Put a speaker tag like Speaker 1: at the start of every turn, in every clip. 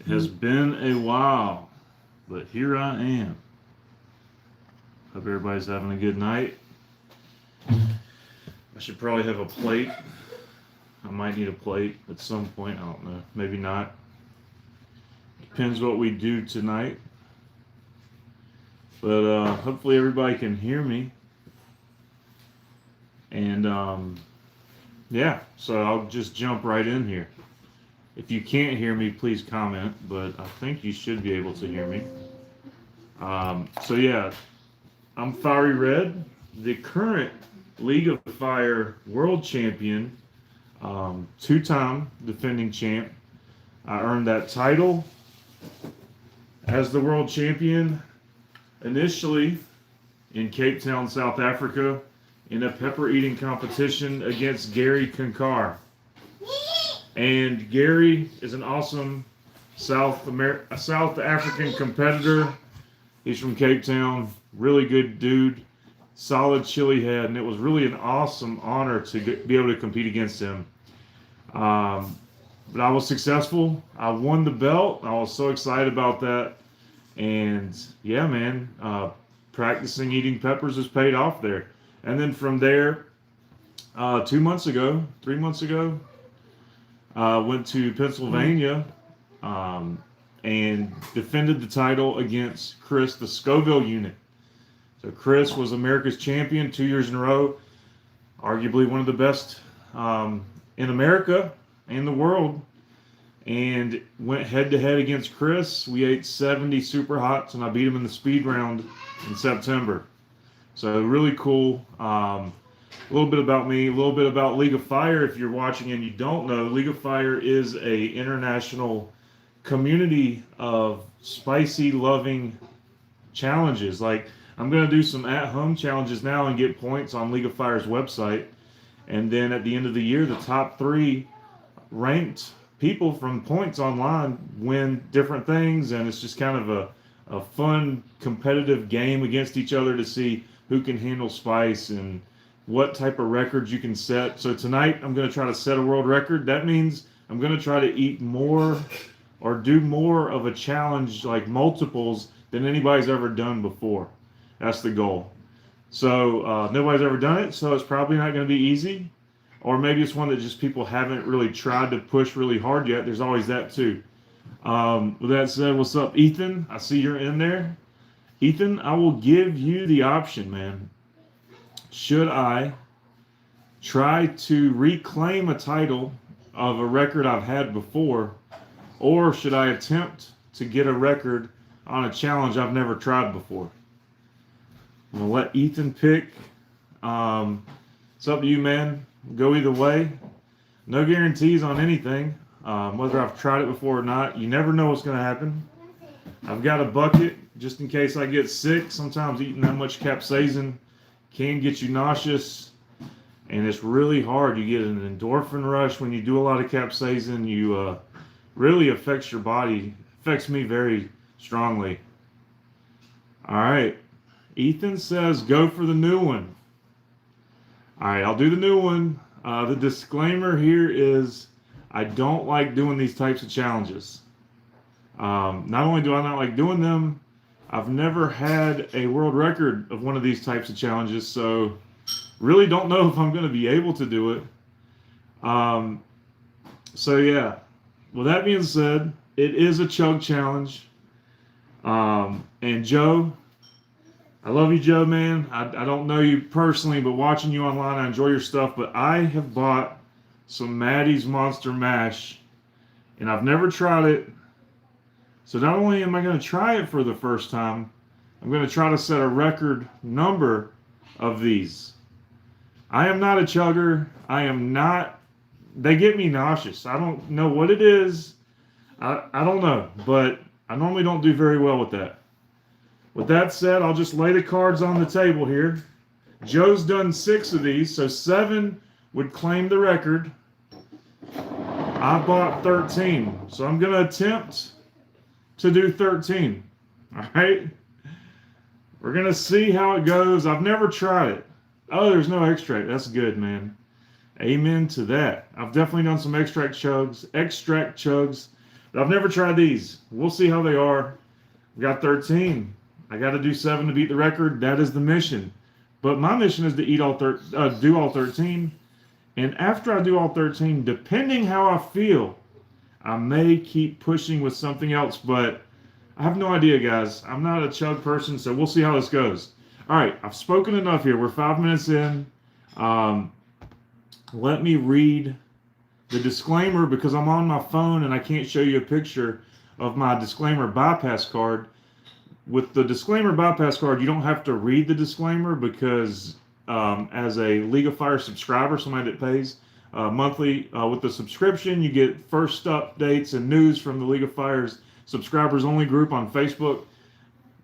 Speaker 1: Has been a while, but here I am. Hope everybody's having a good night. I should probably have a plate. I might need a plate at some point. I don't know. Maybe not. Depends what we do tonight. But hopefully everybody can hear me. And yeah, so I'll just jump right in here. If you can't hear me, please comment, but I think you should be able to hear me. So yeah, I'm Fiery Red, the current League of Fire World Champion, two-time defending champ. I earned that title as the World Champion initially in Cape Town, South Africa, in a pepper eating competition against Gary Kankar. And Gary is an awesome South African competitor. He's from Cape Town, really good dude, solid chili head, and it was really an awesome honor to be able to compete against him. But I was successful. I won the belt. I was so excited about that. And yeah, man, practicing eating peppers has paid off there. And then from there, 3 months ago, went to Pennsylvania and defended the title against Chris, the Scoville unit. So Chris was America's champion 2 years in a row, arguably one of the best in America and the world, and went head-to-head against Chris. We ate 70 super hots, and I beat him in the speed round in September. So really cool. A little bit about me, a little bit about League of Fire. If you're watching and you don't know, League of Fire is a international community of spicy loving challenges. Like, I'm going to do some at-home challenges now and get points on League of Fire's website. And then at the end of the year, the top 3 ranked people from points online win different things. And it's just kind of a fun competitive game against each other to see who can handle spice and what type of records you can set. So tonight I'm going to try to set a world record. That means I'm going to try to eat more or do more of a challenge, like multiples, than anybody's ever done before. That's the goal. So nobody's ever done it, so it's probably not going to be easy. Or maybe it's one that just people haven't really tried to push really hard yet. There's always that too. With that said, what's up, Ethan? I see you're in there. Ethan, I will give you the option, man. Should I try to reclaim a title of a record I've had before, or should I attempt to get a record on a challenge I've never tried before? I'm going to let Ethan pick. It's up to you, man. Go either way. No guarantees on anything, whether I've tried it before or not. You never know what's going to happen. I've got a bucket just in case I get sick. Sometimes eating that much capsaicin can get you nauseous, and it's really hard. You get an endorphin rush when you do a lot of capsaicin. You really affects your body. Affects me very strongly. All right. Ethan says go for the new one. All right, I'll do the new one. The disclaimer here is I don't like doing these types of challenges. Not only do I not like doing them, I've never had a world record of one of these types of challenges, so really don't know if I'm going to be able to do it. So yeah, with that being said, it is a chug challenge. And Joe, I love you, Joe, man. I don't know you personally, but watching you online, I enjoy your stuff. But I have bought some Maddie's Monster Mash, and I've never tried it. So not only am I going to try it for the first time, I'm going to try to set a record number of these. I am not a chugger. I am not. They get me nauseous. I don't know what it is. I don't know, but I normally don't do very well with that. With that said, I'll just lay the cards on the table here. Joe's done 6 of these, so 7 would claim the record. I bought 13, so I'm going to attempt to do 13. All right? We're going to see how it goes. I've never tried it. Oh, there's no extract. That's good, man. Amen to that. I've definitely done some extract chugs. I've never tried these. We'll see how they are. We got 13. I got to do 7 to beat the record. That is the mission. But my mission is to do all 13. And after I do all 13, depending how I feel, I may keep pushing with something else. But I have no idea, guys. I'm not a chug person, so we'll see how this goes. All right, I've spoken enough here. We're 5 minutes in. Let me read the disclaimer because I'm on my phone and I can't show you a picture of my disclaimer bypass card. With the disclaimer bypass card, you don't have to read the disclaimer because as a League of Fire subscriber, somebody that pays monthly with the subscription, you get first updates and news from the League of Fire's subscribers only group on Facebook.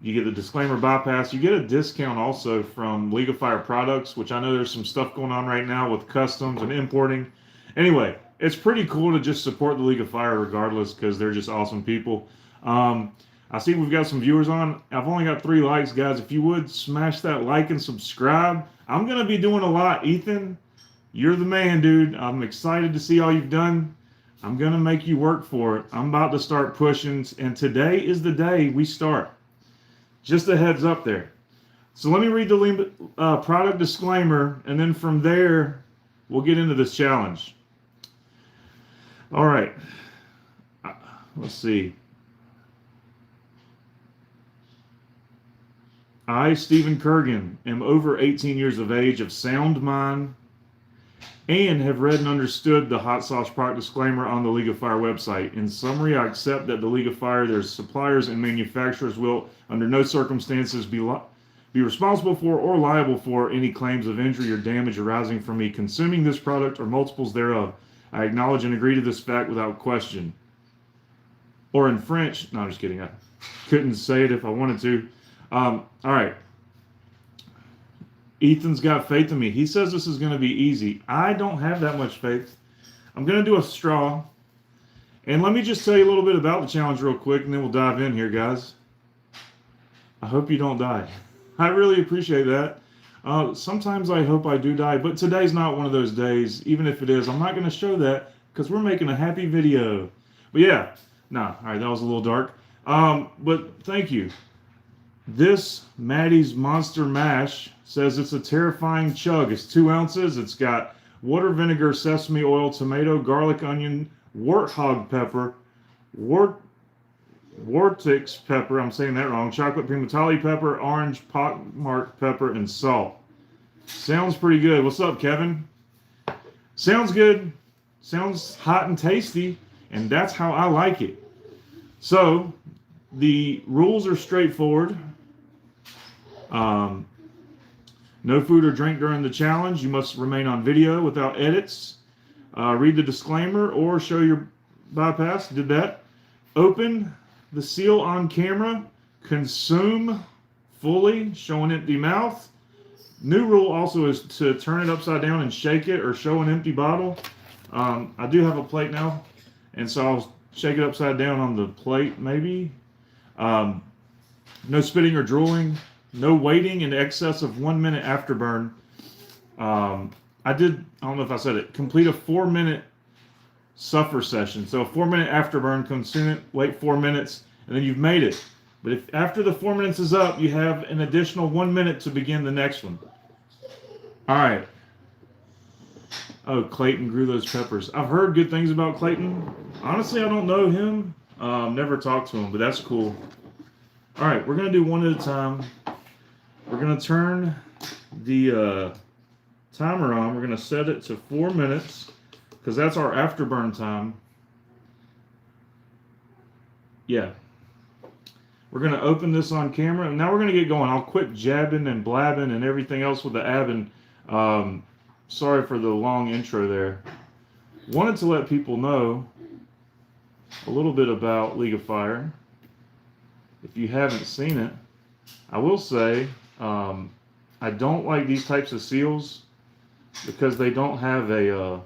Speaker 1: You get the disclaimer bypass. You get a discount also from League of Fire products, which I know there's some stuff going on right now with customs and importing. Anyway, it's pretty cool to just support the League of Fire regardless because they're just awesome people. I see we've got some viewers on. I've only got 3 likes, guys. If you would smash that like and subscribe. I'm going to be doing a lot. Ethan, you're the man, dude. I'm excited to see all you've done. I'm going to make you work for it. I'm about to start pushing, and today is the day we start. Just a heads up there. So let me read the product disclaimer, and then from there, we'll get into this challenge. All right. Let's see. I, Stephen Kurgan, am over 18 years of age, of sound mind, and have read and understood the Hot Sauce product disclaimer on the League of Fire website. In summary, I accept that the League of Fire, their suppliers and manufacturers will, under no circumstances, be responsible for or liable for any claims of injury or damage arising from me consuming this product or multiples thereof. I acknowledge and agree to this fact without question. Or in French, no, I'm just kidding. I couldn't say it if I wanted to. All right. Ethan's got faith in me. He says this is going to be easy. I don't have that much faith. I'm going to do a straw. And let me just tell you a little bit about the challenge real quick, and then we'll dive in here, guys. I hope you don't die. I really appreciate that. Sometimes I hope I do die, but today's not one of those days. Even if it is, I'm not going to show that because we're making a happy video. But yeah, all right, that was a little dark. But thank you. This Maddie's Monster Mash says it's a terrifying chug. It's 2 ounces. It's got water, vinegar, sesame oil, tomato, garlic, onion, warthog pepper, Vortex pepper, I'm saying that wrong, chocolate pimentale pepper, orange pockmark pepper, and salt. Sounds pretty good. What's up, Kevin? Sounds good. Sounds hot and tasty, and that's how I like it. So, the rules are straightforward. No food or drink during the challenge. You must remain on video without edits. Read the disclaimer or show your bypass. Did that. Open the seal on camera. Consume fully, showing empty mouth. New rule also is to turn it upside down and shake it or show an empty bottle. I do have a plate now, and so I'll shake it upside down on the plate maybe. No spitting or drooling. No waiting in excess of 1 minute afterburn. I don't know if I said it, complete a 4-minute suffer session. So a 4-minute afterburn, consume it, wait 4 minutes, and then you've made it. But if after the 4 minutes is up, you have an additional 1 minute to begin the next one. All right. Oh, Clayton grew those peppers. I've heard good things about Clayton. Honestly, I don't know him. Never talked to him, but that's cool. All right, we're going to do one at a time. We're going to turn the timer on. We're going to set it to 4 minutes because that's our afterburn time. Yeah. We're going to open this on camera, and now we're going to get going. I'll quit jabbing and blabbing and everything else with the abbing. Sorry for the long intro there. Wanted to let people know a little bit about League of Fire. If you haven't seen it, I will say I don't like these types of seals because they don't have a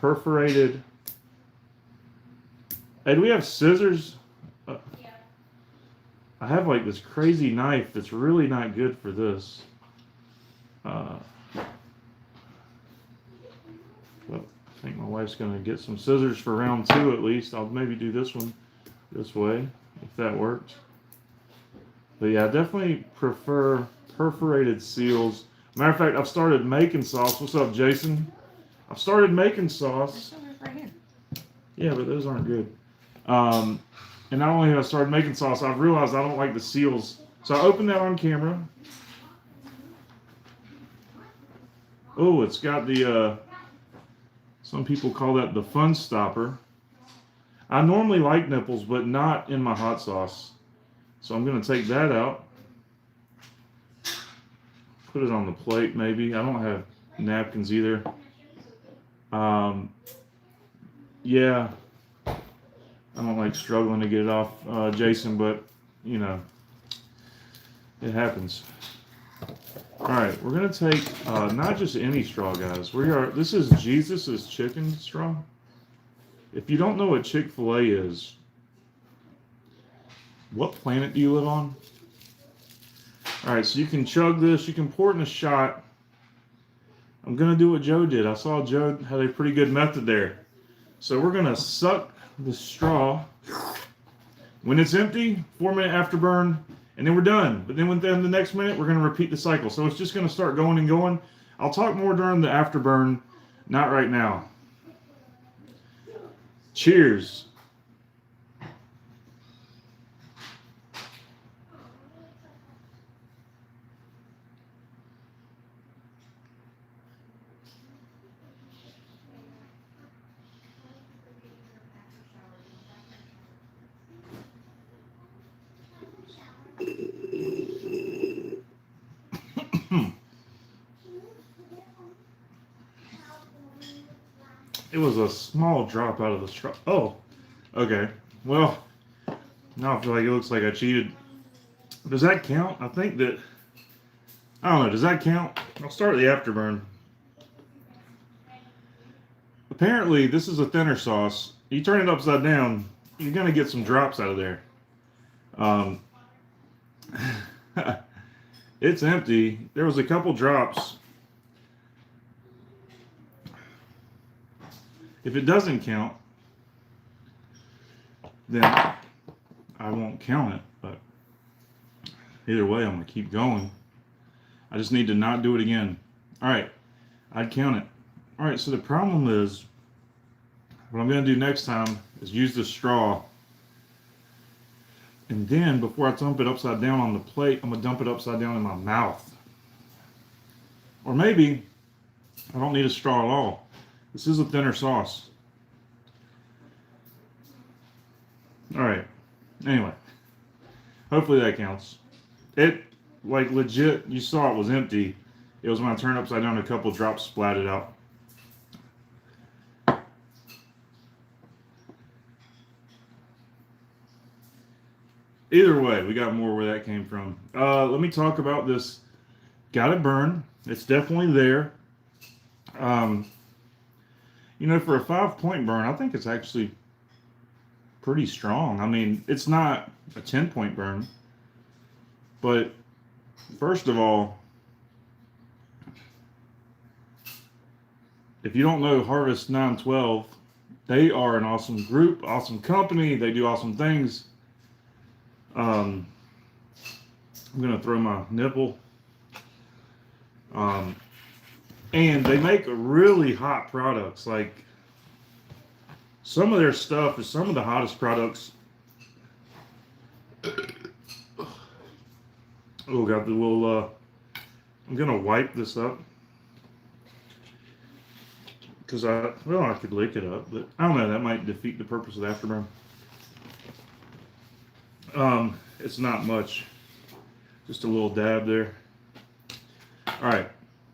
Speaker 1: perforated. Hey, do we have scissors? Yeah. I have like this crazy knife that's really not good for this. Well, I think my wife's going to get some scissors for round 2 at least. I'll maybe do this one this way, if that works. But yeah, I definitely prefer perforated seals. Matter of fact, I've started making sauce. What's up, Jason? I've started making sauce.
Speaker 2: Right here.
Speaker 1: Yeah, but those aren't good. And not only have I started making sauce, I've realized I don't like the seals. So I opened that on camera. Oh, it's got the, some people call that the fun stopper. I normally like nipples, but not in my hot sauce. So I'm going to take that out. Put it on the plate, maybe. I don't have napkins either. Yeah. I don't like struggling to get it off, Jason, but, you know, it happens. All right, we're going to take not just any straw, guys. This is Jesus' chicken straw. If you don't know what Chick-fil-A is, what planet do you live on? All right, so you can chug this. You can pour it in a shot. I'm going to do what Joe did. I saw Joe had a pretty good method there. So we're going to suck the straw. When it's empty, 4-minute afterburn, and then we're done. But then within the next minute, we're going to repeat the cycle. So it's just going to start going and going. I'll talk more during the afterburn, not right now. Cheers. It was a small drop out of the straw. Oh, okay. Well, now I feel like it looks like I cheated. Does that count? I think that, I don't know, does that count? I'll start the afterburn. Apparently, this is a thinner sauce. You turn it upside down, you're going to get some drops out of there. It's empty. There was a couple drops. If it doesn't count, then I won't count it. But either way, I'm going to keep going. I just need to not do it again. All right, I'd count it. All right, so the problem is, what I'm going to do next time is use the straw. And then, before I dump it upside down on the plate, I'm going to dump it upside down in my mouth. Or maybe I don't need a straw at all. This is a thinner sauce. All right. Anyway, hopefully that counts. It, like, legit, you saw it was empty. It was when I turned upside down, a couple drops splatted out. Either way, we got more where that came from. Let me talk about this. Got it burned. It's definitely there. You know, for a 5-point burn, I think it's actually pretty strong. I mean, it's not a 10-point burn. But first of all, if you don't know Harvest 912, they are an awesome group, awesome company. They do awesome things. I'm going to throw my nipple. And they make really hot products. Like, some of their stuff is some of the hottest products. Oh, got the little, I'm going to wipe this up. Because I could lick it up, but I don't know, that might defeat the purpose of the afterburn. It's not much. Just a little dab there. Alright.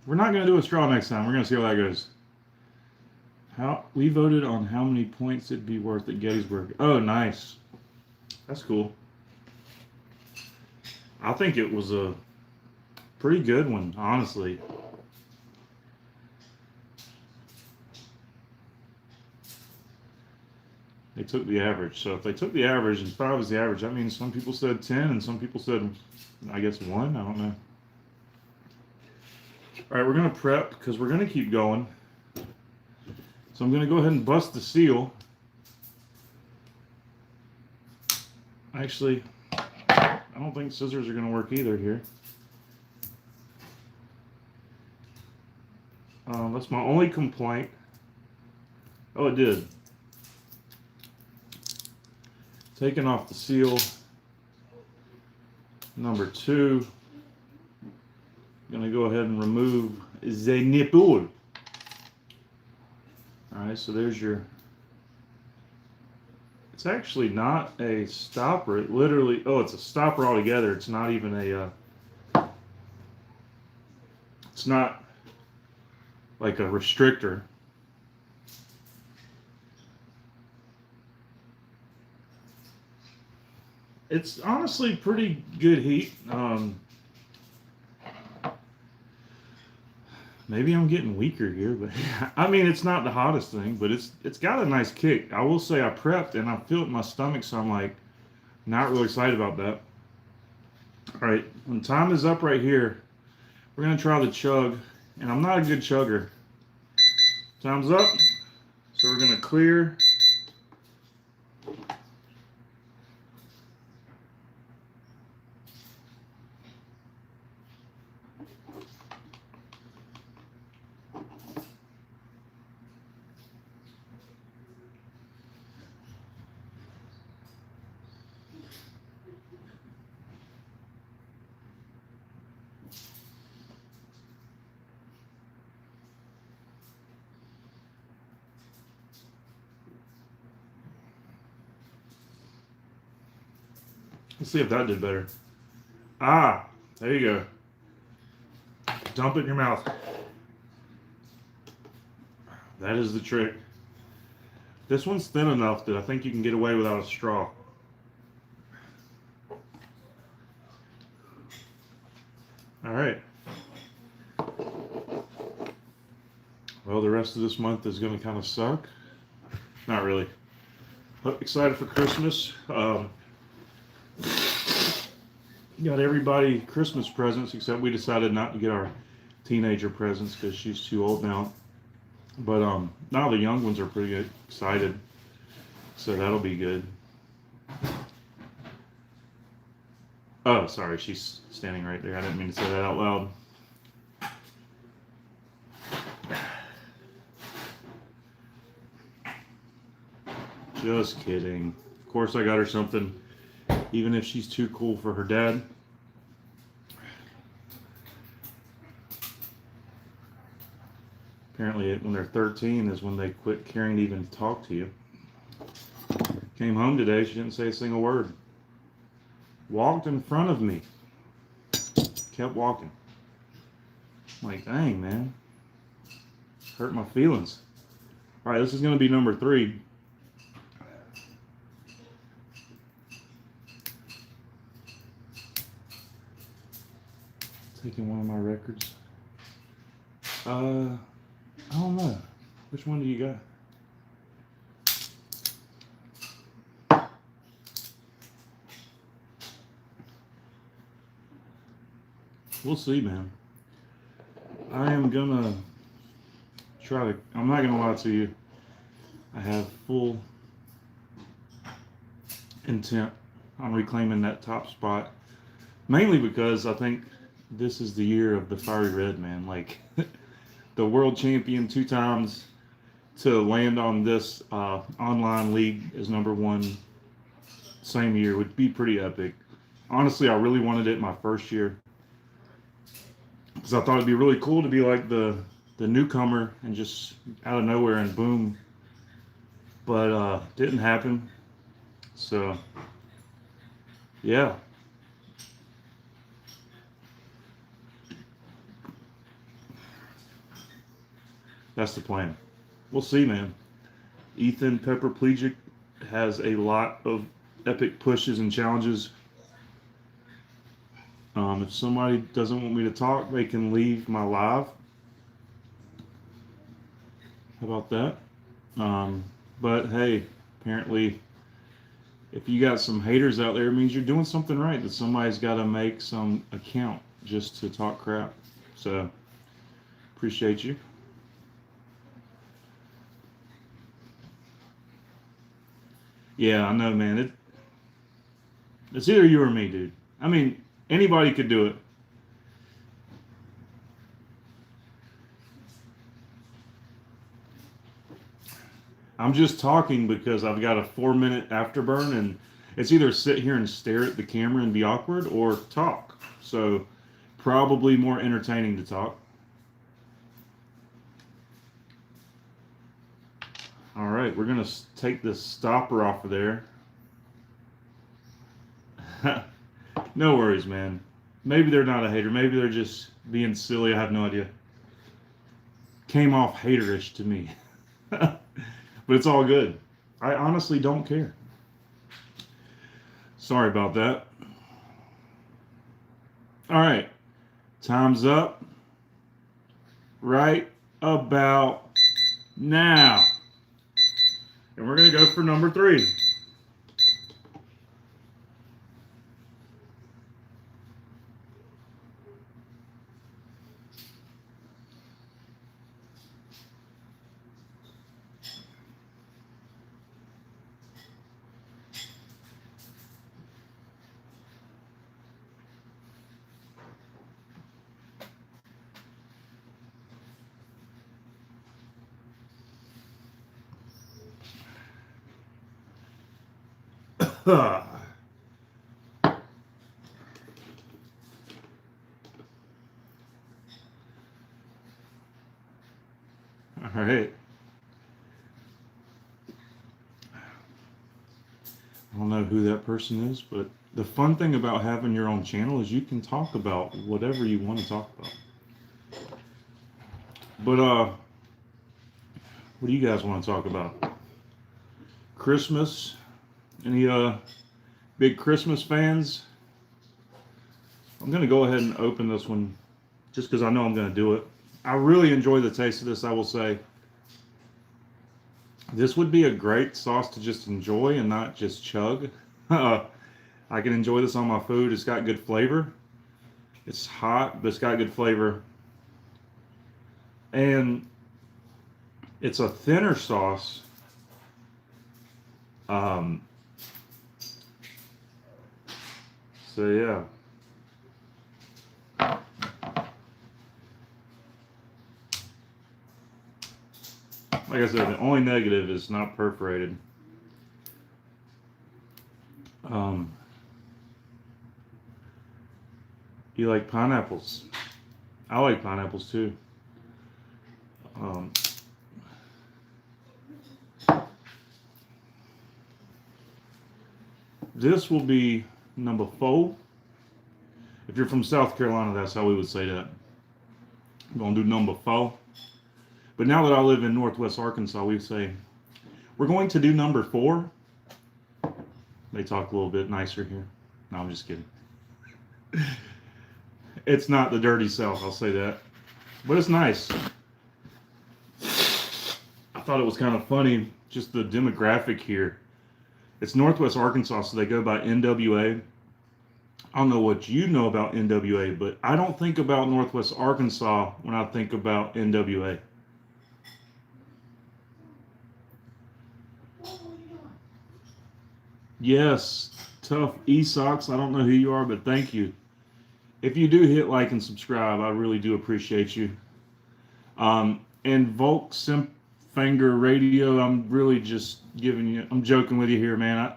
Speaker 1: We're not going to do a straw next time. We're going to see how that goes. We voted on how many points it'd be worth at Gettysburg. Oh, nice. That's cool. I think it was a pretty good one, honestly. They took the average. So if they took the average and 5 is the average, that means some people said 10 and some people said, I guess, 1. I don't know. All right, we're going to prep because we're going to keep going. So I'm going to go ahead and bust the seal. Actually, I don't think scissors are going to work either here. That's my only complaint. Oh, it did. Taking off the seal. Number 2. I'm going to go ahead and remove the nipple. Alright, so there's your... It's actually not a stopper. It literally... Oh, it's a stopper altogether. It's not even a... It's not like a restrictor. It's honestly pretty good heat. Maybe I'm getting weaker here, but I mean, it's not the hottest thing, but it's got a nice kick. I will say I prepped and I feel it in my stomach, so I'm like not really excited about that. All right, when time is up right here, we're gonna try the chug, and I'm not a good chugger. Time's up, so we're gonna clear. Let's see if that did better. Ah, there you go. Dump it in your mouth. That is the trick. This one's thin enough that I think you can get away without a straw. All right. Well, the rest of this month is going to kind of suck. Not really. But excited for Christmas. Got everybody Christmas presents, except we decided not to get our teenager presents because she's too old now. But now the young ones are pretty excited, so that'll be good. Oh, sorry, she's standing right there. I didn't mean to say that out loud. Just kidding. Of course, I got her something, even if she's too cool for her dad. Apparently, when they're 13 is when they quit caring to even talk to you. Came home today, she didn't say a single word. Walked in front of me. Kept walking. I'm like, dang, man. Hurt my feelings. All right, this is going to be number 3. Taking one of my records. I don't know. Which one do you got? We'll see, man. I am gonna try to, I'm not gonna lie to you. I have full intent on reclaiming that top spot. Mainly because I think this is the year of the Fiery Red, man. Like, the world champion 2 times to land on this online league as number 1 same year would be pretty epic. Honestly, I really wanted it my first year because I thought it'd be really cool to be like the newcomer and just out of nowhere and boom. But didn't happen. So yeah. That's the plan. We'll see, man. Ethan Pepperplegic has a lot of epic pushes and challenges. If somebody doesn't want me to talk, they can leave my live. How about that? But hey, apparently, if you got some haters out there, it means you're doing something right. That somebody's got to make some account just to talk crap. So, appreciate you. Yeah, I know, man. It's either you or me, dude. I mean, anybody could do it. I'm just talking because I've got a 4 minute afterburn, and it's either sit here and stare at the camera and be awkward or talk. So, probably more entertaining to talk. All right, we're going to take this stopper off of there. No worries, man. Maybe they're not a hater. Maybe they're just being silly. I have no idea. Came off haterish to me. But it's all good. I honestly don't care. Sorry about that. All right. Time's up. Right about now. And we're going to go for number 3. All right. I don't know who that person is, but the fun thing about having your own channel is you can talk about whatever you want to talk about. But what do you guys want to talk about? Christmas? Any big Christmas fans? I'm going to go ahead and open this one just because I know I'm going to do it. I really enjoy the taste of this, I will say. This would be a great sauce to just enjoy and not just chug. I can enjoy this on my food. It's got good flavor. It's hot, but it's got good flavor. And it's a thinner sauce. So yeah. Like I said, the only negative is not perforated. You like pineapples? I like pineapples too. This will be number 4. If you're from South Carolina, that's how we would say that. I'm going to do number 4. But now that I live in Northwest Arkansas, we say, we're going to do number 4. They talk a little bit nicer here. No, I'm just kidding. It's not the dirty South, I'll say that. But it's nice. I thought it was kind of funny, just the demographic here. It's Northwest Arkansas, so they go by NWA. I don't know what you know about NWA, but I don't think about Northwest Arkansas when I think about NWA. Yes, Tough E-Socks. I don't know who you are, but thank you. If you do hit like and subscribe, I really do appreciate you. And Volk Simpfanger Radio, I'm really just giving you, I'm joking with you here, man.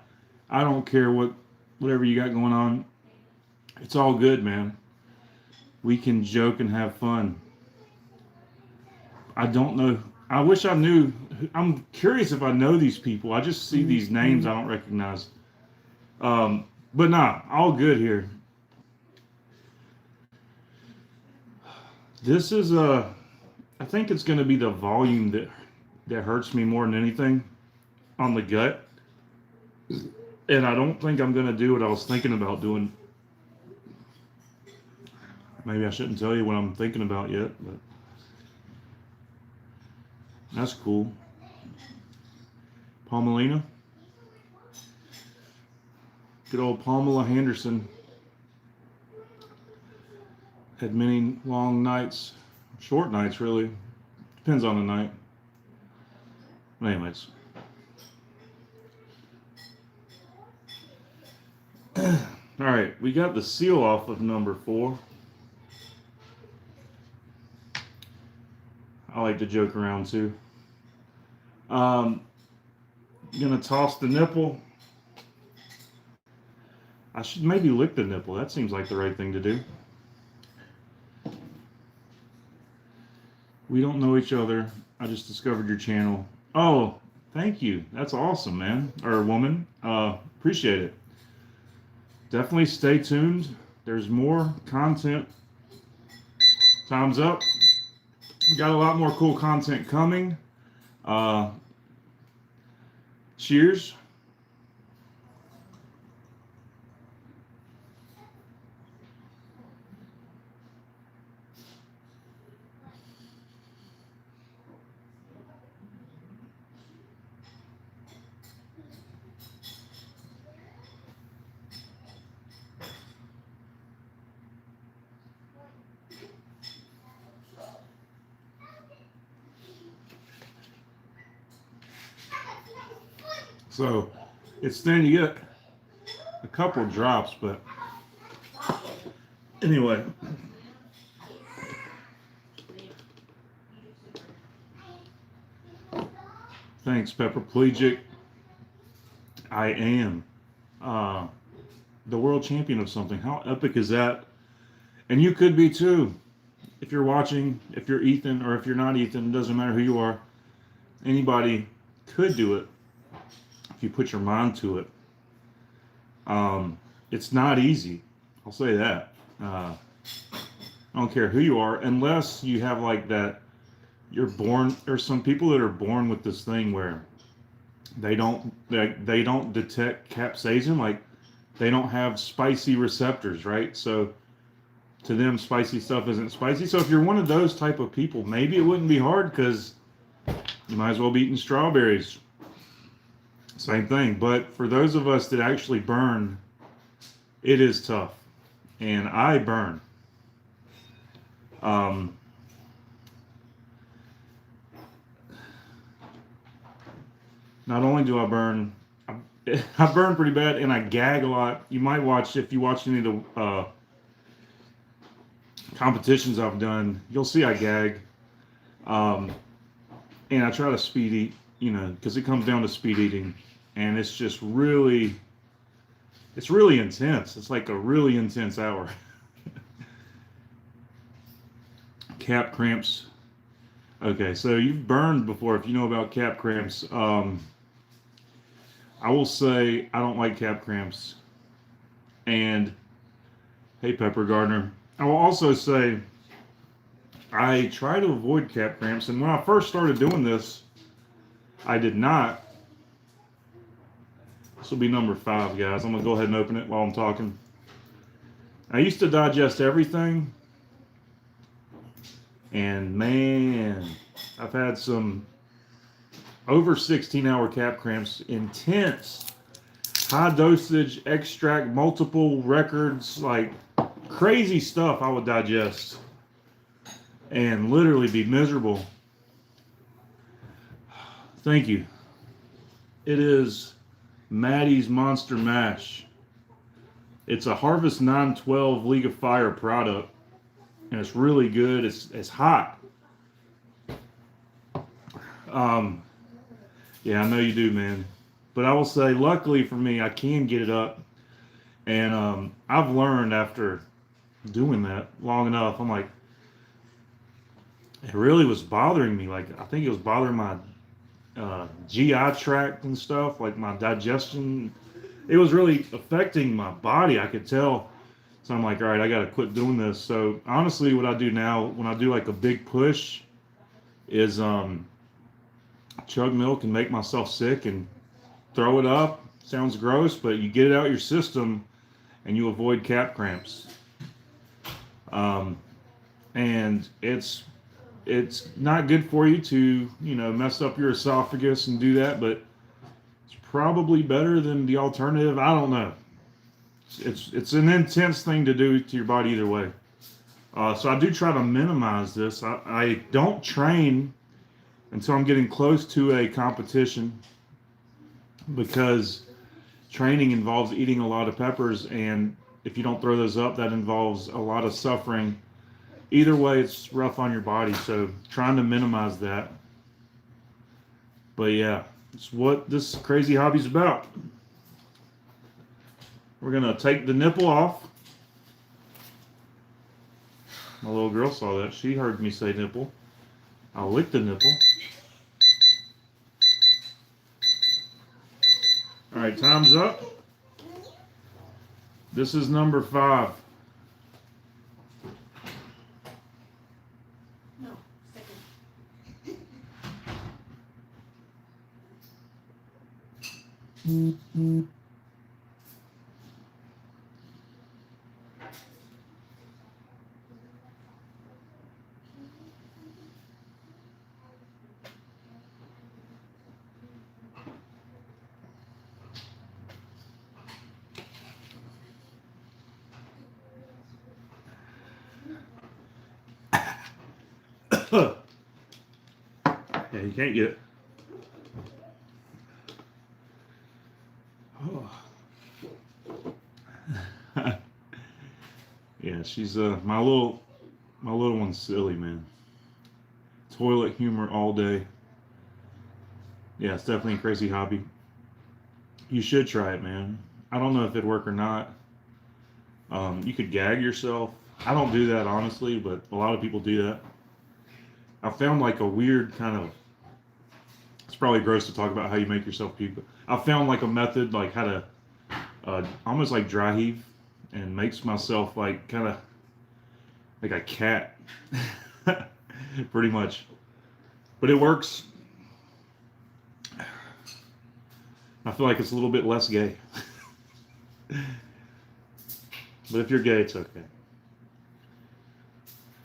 Speaker 1: I don't care whatever you got going on. It's all good, man. We can joke and have fun. I don't know. I wish I knew. I'm curious if I know these people. I just see these names I don't recognize. But nah, all good here. This is I think it's going to be the volume that hurts me more than anything on the gut. And I don't think I'm going to do what I was thinking about doing. Maybe I shouldn't tell you what I'm thinking about yet, but that's cool. Palmelina. Good old Pamela Henderson. Had many long nights, short nights really. Depends on the night. But anyways. All right, we got the seal off of number 4. I like to joke around too. Gonna toss the nipple. I should maybe lick the nipple. That seems like the right thing to do. We don't know each other. I just discovered your channel. Oh, thank you. That's awesome, man. Or woman. Appreciate it. Definitely stay tuned. There's more content. Time's up. Got a lot more cool content coming. Cheers. So it's thin. You get a couple drops, but anyway. Thanks, Pepperplegic. I am the world champion of something. How epic is that? And you could be too. If you're watching, if you're Ethan, or if you're not Ethan, it doesn't matter who you are. Anybody could do it if you put your mind to it. It's not easy. I'll say that. I don't care who you are, unless you have like that. You're born. There's some people that are born with this thing where they don't detect capsaicin. Like they don't have spicy receptors, right? So to them, spicy stuff isn't spicy. So if you're one of those type of people, maybe it wouldn't be hard because you might as well be eating strawberries. Same thing. But for those of us that actually burn, it is tough. And I burn. Not only do I burn, I burn pretty bad, and I gag a lot. You might watch, if you watch any of the competitions I've done, you'll see I gag. And I try to speed eat, because it comes down to speed eating. And it's just really, it's really intense. It's like a really intense hour. Cap cramps. Okay, so you've burned before if you know about cap cramps. I will say I don't like cap cramps. And hey, Pepper Gardner. I will also say I try to avoid cap cramps. And when I first started doing this, I did not. This will be number 5, guys. I'm going to go ahead and open it while I'm talking. I used to digest everything. And man, I've had some over 16-hour cap cramps, intense, high dosage, extract, multiple records, like crazy stuff I would digest and literally be miserable. Thank you. It is Maddie's Monster Mash. It's a Harvest 912 League of Fire product. And it's really good. It's hot. Yeah, I know you do, man. But I will say, luckily for me, I can get it up. And I've learned after doing that long enough, I'm like, it really was bothering me. Like, I think it was bothering my GI tract and stuff, like my digestion. It was really affecting my body, I could tell. So I'm like, all right, I got to quit doing this. So honestly, what I do now, when I do like a big push, is chug milk and make myself sick and throw it up. Sounds gross, but you get it out of your system and you avoid cap cramps. And it's not good for you to, mess up your esophagus and do that, but it's probably better than the alternative. I don't know. It's an intense thing to do to your body either way. So I do try to minimize this. I don't train until I'm getting close to a competition because training involves eating a lot of peppers, and if you don't throw those up, that involves a lot of suffering. Either way, it's rough on your body, so trying to minimize that. But yeah, it's what this crazy hobby's about. We're gonna take the nipple off. My little girl saw that. She heard me say nipple. I'll lick the nipple. All right, time's up. This is number 5.
Speaker 2: No, second.
Speaker 1: Yeah, you can't get it. Oh. Yeah, she's my little one's silly, man. Toilet humor all day. Yeah, it's definitely a crazy hobby. You should try it, man. I don't know if it'd work or not. You could gag yourself. I don't do that, honestly, but a lot of people do that. I found like a weird kind of, it's probably gross to talk about how you make yourself puke, but I found like a method, like how to almost like dry heave, and makes myself like kind of like a cat. Pretty much. But it works. I feel like it's a little bit less gay. But if you're gay, it's okay.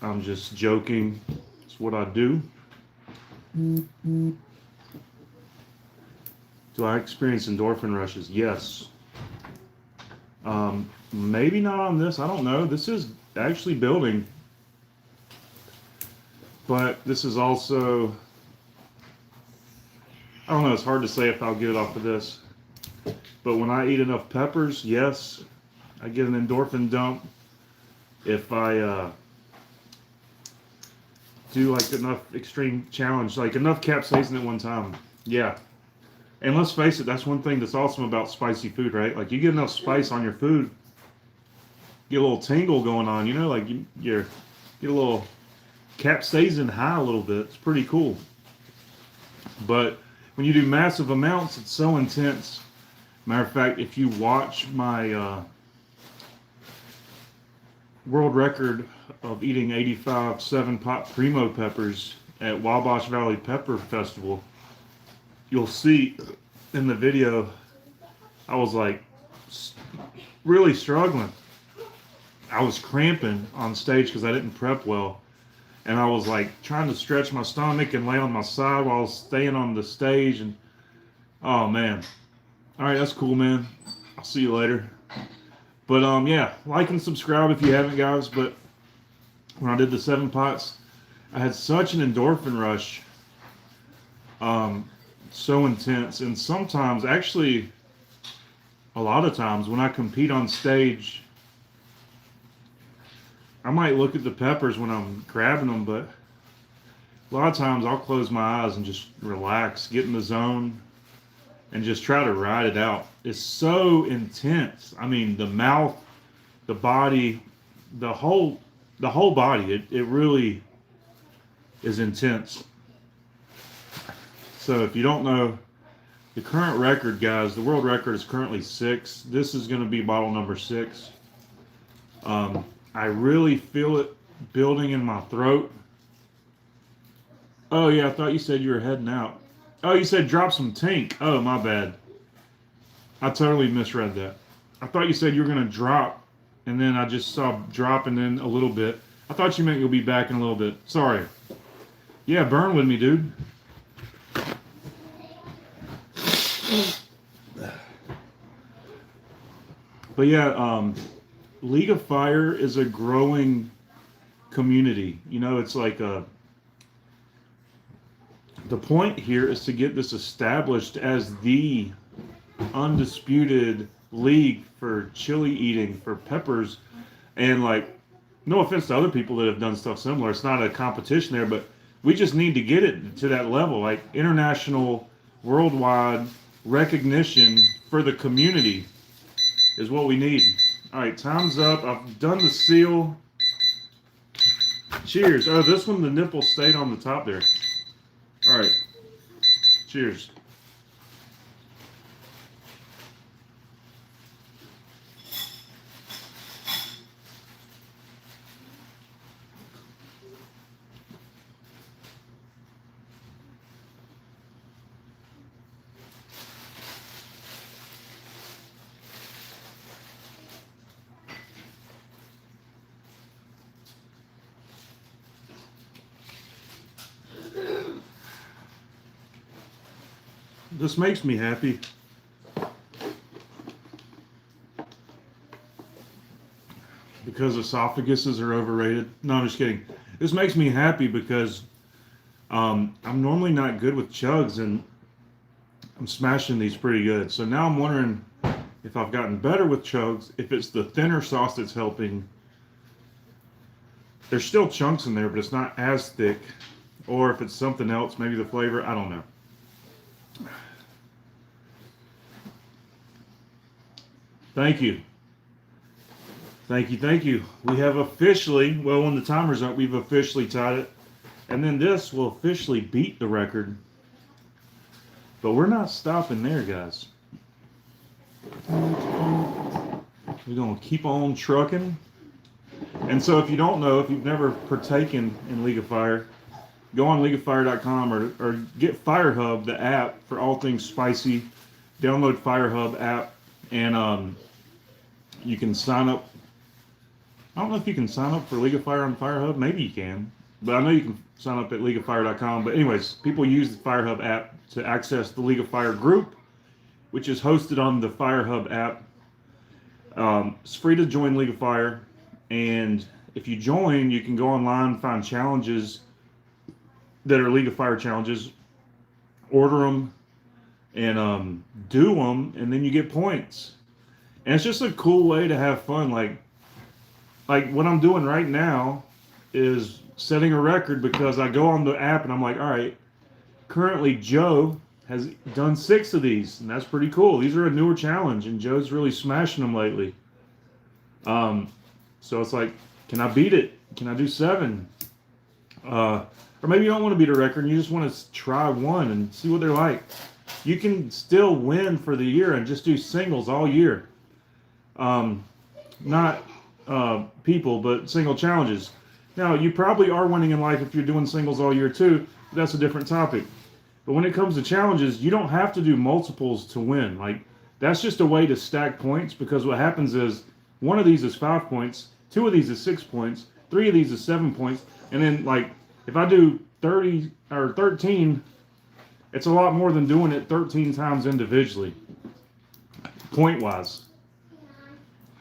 Speaker 1: I'm just joking. It's what I do. Do I experience endorphin rushes? Yes. Maybe not on this. I don't know. This is actually building. But this is also, I don't know. It's hard to say if I'll get it off of this. But when I eat enough peppers, yes, I get an endorphin dump. If I do like enough extreme challenge, like enough capsaicin at one time, yeah. And let's face it, that's one thing that's awesome about spicy food, right? Like you get enough spice on your food, get a little tingle going on, you know, like you get a little capsaicin high a little bit. It's pretty cool. But when you do massive amounts, it's so intense. Matter of fact, if you watch my world record of eating 85 7-pot primo peppers at Wabash Valley Pepper Festival, you'll see in the video I was like really struggling. I was cramping on stage because I didn't prep well, and I was like trying to stretch my stomach and lay on my side while I was staying on the stage, and oh man. All right, that's cool, man. I'll see you later. But yeah, like and subscribe if you haven't, guys. But when I did the 7 pots, I had such an endorphin rush. So intense. And sometimes, actually, a lot of times when I compete on stage, I might look at the peppers when I'm grabbing them, but a lot of times I'll close my eyes and just relax, get in the zone, and just try to ride it out. It's so intense. I mean, the mouth, the body, the whole body, it really is intense. So if you don't know, the current record, guys, the world record is currently 6. This is going to be bottle number 6. I really feel it building in my throat. Oh yeah, I thought you said you were heading out. Oh, you said drop some tink. Oh, my bad. I totally misread that. I thought you said you were going to drop, and then I just saw drop and then a little bit. I thought you meant you'll be back in a little bit. Sorry. Yeah, burn with me, dude. But yeah, League of Fire is a growing community. You know, it's like the point here is to get this established as the undisputed league for chili eating for peppers, and like, no offense to other people that have done stuff similar, it's not a competition there, but we just need to get it to that level, like international, worldwide recognition for the community is what we need. All right, time's up. I've done the seal. Cheers. Oh, this one, the nipple stayed on the top there. All right. Cheers. This makes me happy. Because esophaguses are overrated. No, I'm just kidding. This makes me happy because I'm normally not good with chugs, and I'm smashing these pretty good. So now I'm wondering if I've gotten better with chugs, if it's the thinner sauce that's helping. There's still chunks in there, but it's not as thick. Or if it's something else, maybe the flavor, I don't know. Thank you. Thank you, thank you. We have officially, well, when the timer's up, we've officially tied it. And then this will officially beat the record. But we're not stopping there, guys. We're going to keep on trucking. And so if you don't know, if you've never partaken in League of Fire, go on leagueoffire.com or get FireHub, the app for all things spicy. Download FireHub app, and you can sign up. I don't know if you can sign up for League of Fire on FireHub. Maybe you can. But I know you can sign up at leagueoffire.com. But anyways, people use the FireHub app to access the League of Fire group, which is hosted on the FireHub app. It's free to join League of Fire. And if you join, you can go online, find challenges that are League of Fire challenges, order them, and do them, and then you get points. And it's just a cool way to have fun. Like what I'm doing right now is setting a record because I go on the app and I'm like, all right, currently Joe has done 6 of these, and that's pretty cool. These are a newer challenge, and Joe's really smashing them lately. So it's like, can I beat it? Can I do 7? Or maybe you don't want to beat a record and you just want to try one and see what they're like. You can still win for the year and just do singles all year. Not people, but single challenges. Now, you probably are winning in life if you're doing singles all year too. But that's a different topic. But when it comes to challenges, you don't have to do multiples to win. Like, that's just a way to stack points, because what happens is one of these is 5 points, 2 of these is 6 points, 3 of these is 7 points, and then like if I do 30 or 13, it's a lot more than doing it 13 times individually, point wise.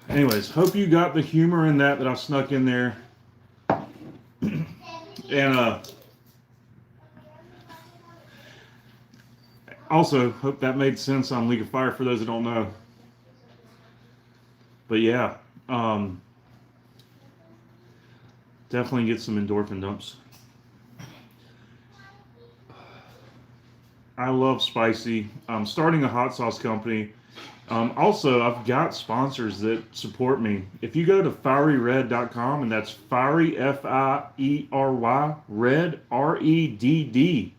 Speaker 1: Anyways, hope you got the humor in that I snuck in there. And also hope that made sense on League of Fire for those that don't know. But yeah, definitely get some endorphin dumps. I love spicy. I'm starting a hot sauce company. Also, I've got sponsors that support me. If you go to fieryred.com, and that's fiery, F-I-E-R-Y, red, R-E-D-D,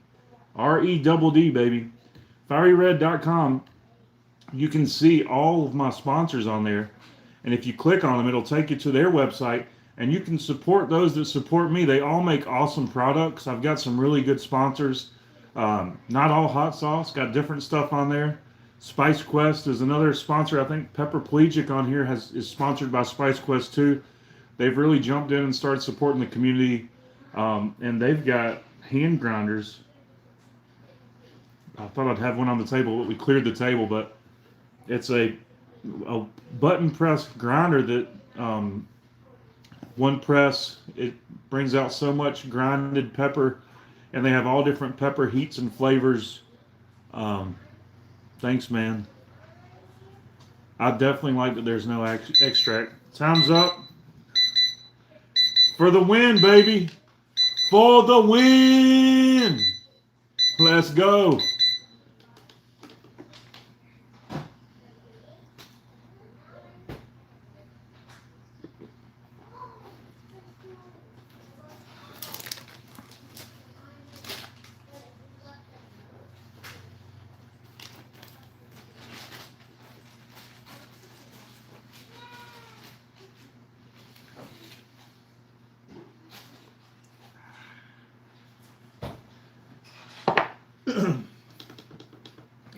Speaker 1: R-E-double-D, baby. Fieryred.com, you can see all of my sponsors on there. And if you click on them, it'll take you to their website, and you can support those that support me. They all make awesome products. I've got some really good sponsors. Not all hot sauce, got different stuff on there. Spice Quest is another sponsor. I think Pepperplegic on here is sponsored by Spice Quest too. They've really jumped in and started supporting the community. And they've got hand grinders. I thought I'd have one on the table, but we cleared the table. But it's a button press grinder that one press, it brings out so much grinded pepper, and they have all different pepper heats and flavors. Thanks, man. I definitely like that there's no extract. Time's up. For the win, baby. For the win. Let's go.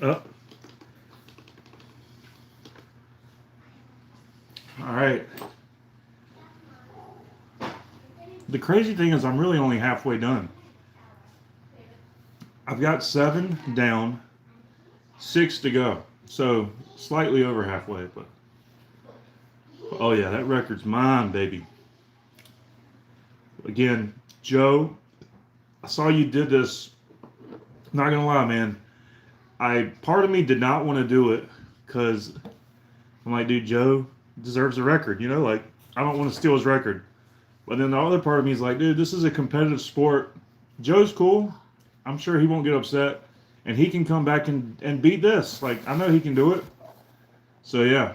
Speaker 1: Up. All right. The crazy thing is I'm really only halfway done. I've got 7 down, 6 to go. So slightly over halfway, but oh yeah, that record's mine, baby. Again, Joe, I saw you did this. Not gonna lie, man. Part of me did not want to do it because I'm like, dude, Joe deserves a record. You know, like I don't want to steal his record. But then the other part of me is like, dude, this is a competitive sport. Joe's cool. I'm sure he won't get upset, and he can come back and beat this. Like I know he can do it. So yeah.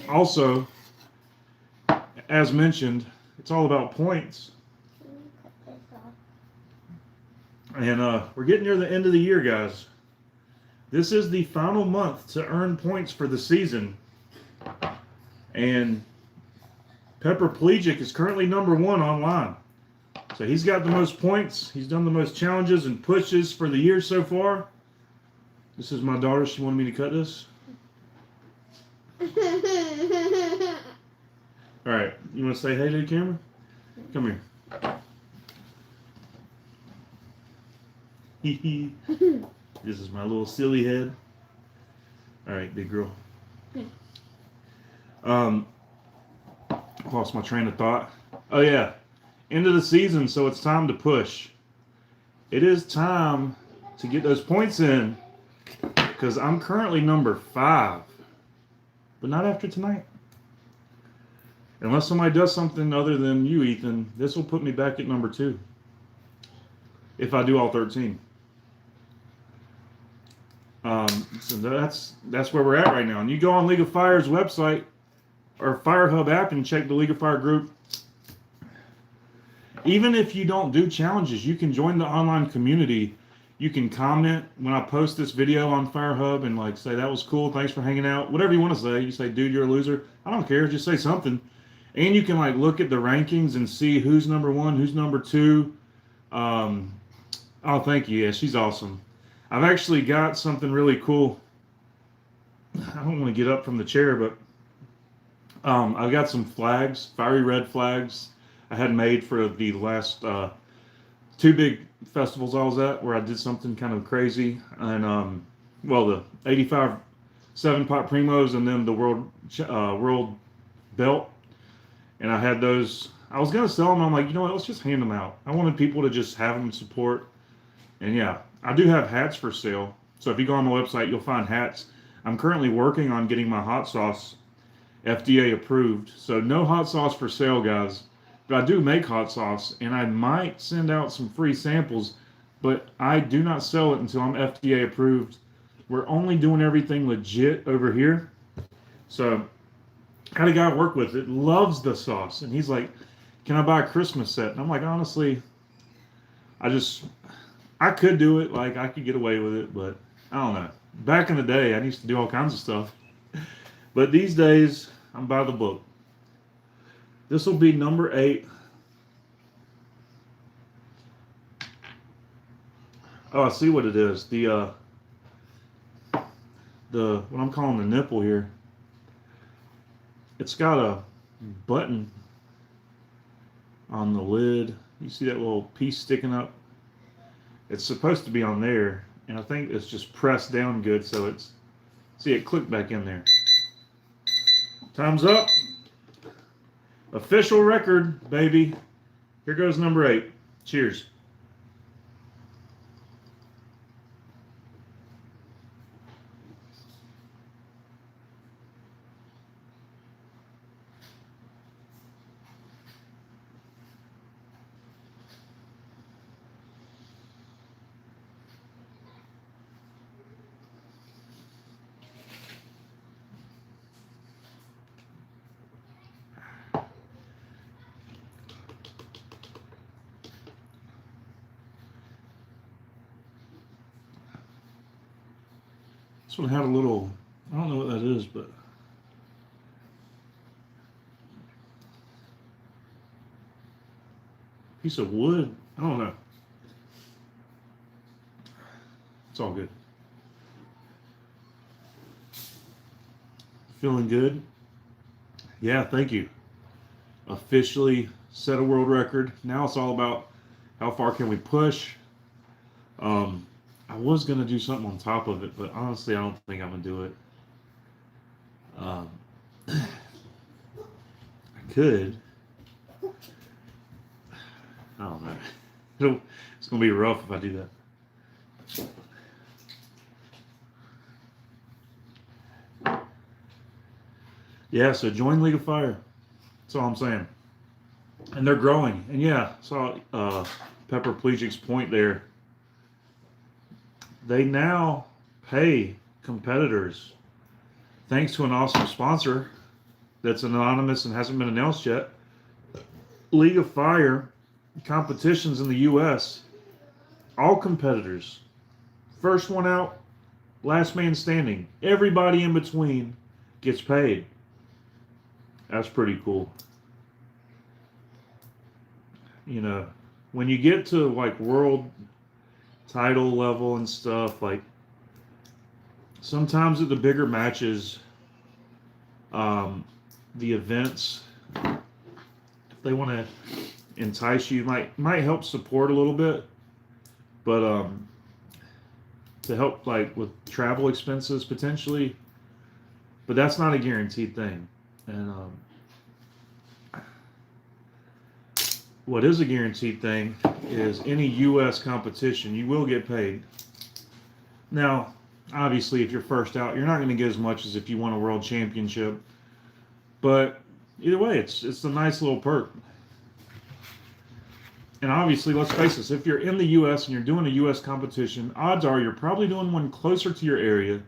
Speaker 1: Also, as mentioned, it's all about points. And we're getting near the end of the year, guys. This is the final month to earn points for the season. And Pepperplegic is currently number 1 online. So he's got the most points. He's done the most challenges and pushes for the year so far. This is my daughter. She wanted me to cut this. All right. You want to say hey to the camera? Come here. This is my little silly head. All right, big girl. Lost my train of thought. Oh yeah, end of the season, so it's time to push. It is time to get those points in because I'm currently number 5, but not after tonight. Unless somebody does something other than you, Ethan, this will put me back at number 2 if I do all 13. So that's where we're at right now. And you go on League of Fire's website or Fire Hub app and check the League of Fire group. Even if you don't do challenges, you can join the online community. You can comment when I post this video on Fire Hub and like say that was cool, thanks for hanging out. Whatever you want to say. You say, dude, you're a loser. I don't care. Just say something. And you can like look at the rankings and see who's number 1, who's number 2. Oh, thank you. Yeah, she's awesome. I've actually got something really cool. I don't want to get up from the chair, but I've got some flags, fiery red flags I had made for the last 2 big festivals I was at where I did something kind of crazy. And, well, the 85 7-pot primos and then the world belt. And I had those. I was going to sell them. I'm like, you know what? Let's just hand them out. I wanted people to just have them support. And yeah, I do have hats for sale. So if you go on the website, you'll find hats. I'm currently working on getting my hot sauce FDA approved. So no hot sauce for sale, guys. But I do make hot sauce, and I might send out some free samples, but I do not sell it until I'm FDA approved. We're only doing everything legit over here. So I had a guy I work with that loves the sauce, and he's like, can I buy a Christmas set? And I'm like, honestly, I could do it, like I could get away with it, but I don't know. Back in the day, I used to do all kinds of stuff. But these days, I'm by the book. This will be number 8. Oh, I see what it is. The what I'm calling the nipple here. It's got a button on the lid. You see that little piece sticking up? It's supposed to be on there, and I think it's just pressed down good, so it's, see, it clicked back in there. Time's up. Official record, baby. Here goes number 8. Cheers.
Speaker 2: This one had a little, I don't know what that is, but piece of wood. I don't know. It's all good. Feeling good? Yeah, thank you. Officially set a world record. Now it's all about how far can we push. I was gonna do something on top of it, but honestly, I don't think I'm gonna do it. Um, I could. I don't know. It's gonna be rough if I do that. Yeah, so join League of Fire. That's all I'm saying. And they're growing. And yeah, saw Pepper Plejic's point there. They now pay competitors, thanks to an awesome sponsor that's anonymous and hasn't been announced yet. League of Fire competitions in the U.S., all competitors, first one out, last man standing, everybody in between gets paid. That's pretty cool. You know, when you get to like world title level and stuff, like sometimes at the bigger matches, the events, if they want to entice you, might help support a little bit, but to help like with travel expenses potentially, but that's not a guaranteed thing. And what is a guaranteed thing is any U.S. competition, you will get paid. Now, obviously, if you're first out, you're not going to get as much as if you won a world championship. But either way, it's a nice little perk. And obviously, let's face this, if you're in the U.S. and you're doing a U.S. competition, odds are you're probably doing one closer to your area.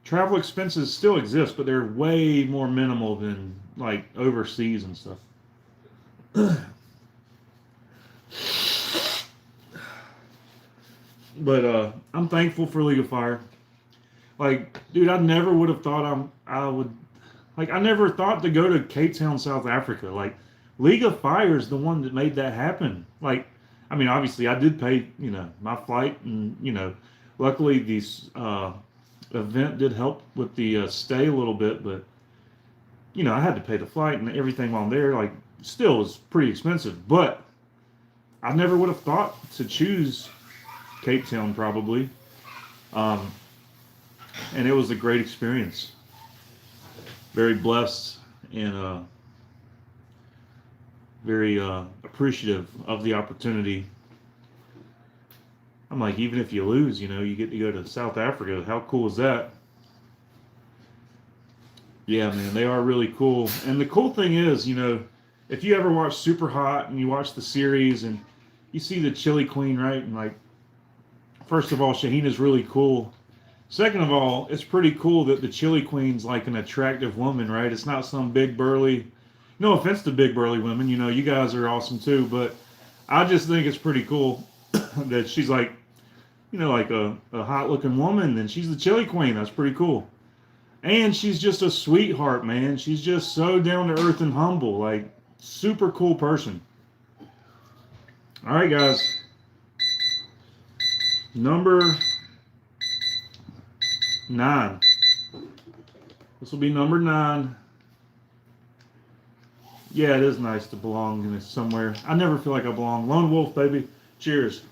Speaker 2: Travel expenses still exist, but they're way more minimal than like overseas and stuff. But I'm thankful for League of Fire. Like, dude, I never would have thought I never thought to go to Cape Town, South Africa. Like, League of Fire is the one that made that happen. Like, I mean, obviously, I did pay, my flight, and luckily, these event did help with the stay a little bit, but I had to pay the flight and everything while I'm there. Like, still was pretty expensive, but I never would have thought to choose Cape Town probably. And it was a great experience. Very blessed and very appreciative of the opportunity. I'm like, even if you lose, you get to go to South Africa. How cool is that? Yeah, man, they are really cool. And the cool thing is, if you ever watch Super Hot and you watch the series and you see the Chili Queen, right? And like, first of all, Shaheen is really cool. Second of all, it's pretty cool that the Chili Queen's like an attractive woman, right? It's not some big burly. No offense to big burly women, you guys are awesome too, but I just think it's pretty cool that she's like, like a hot looking woman, and she's the Chili Queen. That's pretty cool. And she's just a sweetheart, man. She's just so down to earth and humble, like super cool person. All right, guys. Number 9. This will be number 9. Yeah, it is nice to belong in somewhere. I never feel like I belong. Lone Wolf, baby. Cheers.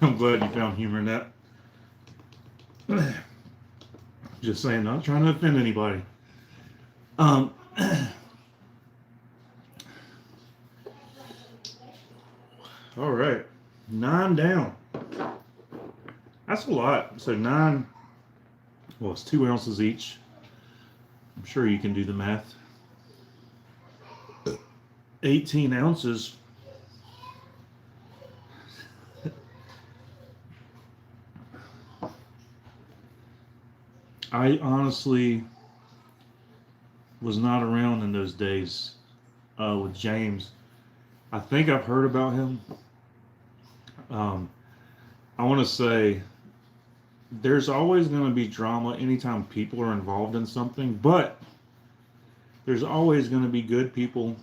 Speaker 2: I'm glad you found humor in that. Just saying, not trying to offend anybody. All right. 9 down. That's a lot. So 9, well, it's 2 ounces each. I'm sure you can do the math. 18 ounces. I honestly was not around in those days with James. I think I've heard about him. I want to say there's always going to be drama anytime people are involved in something, but there's always going to be good people.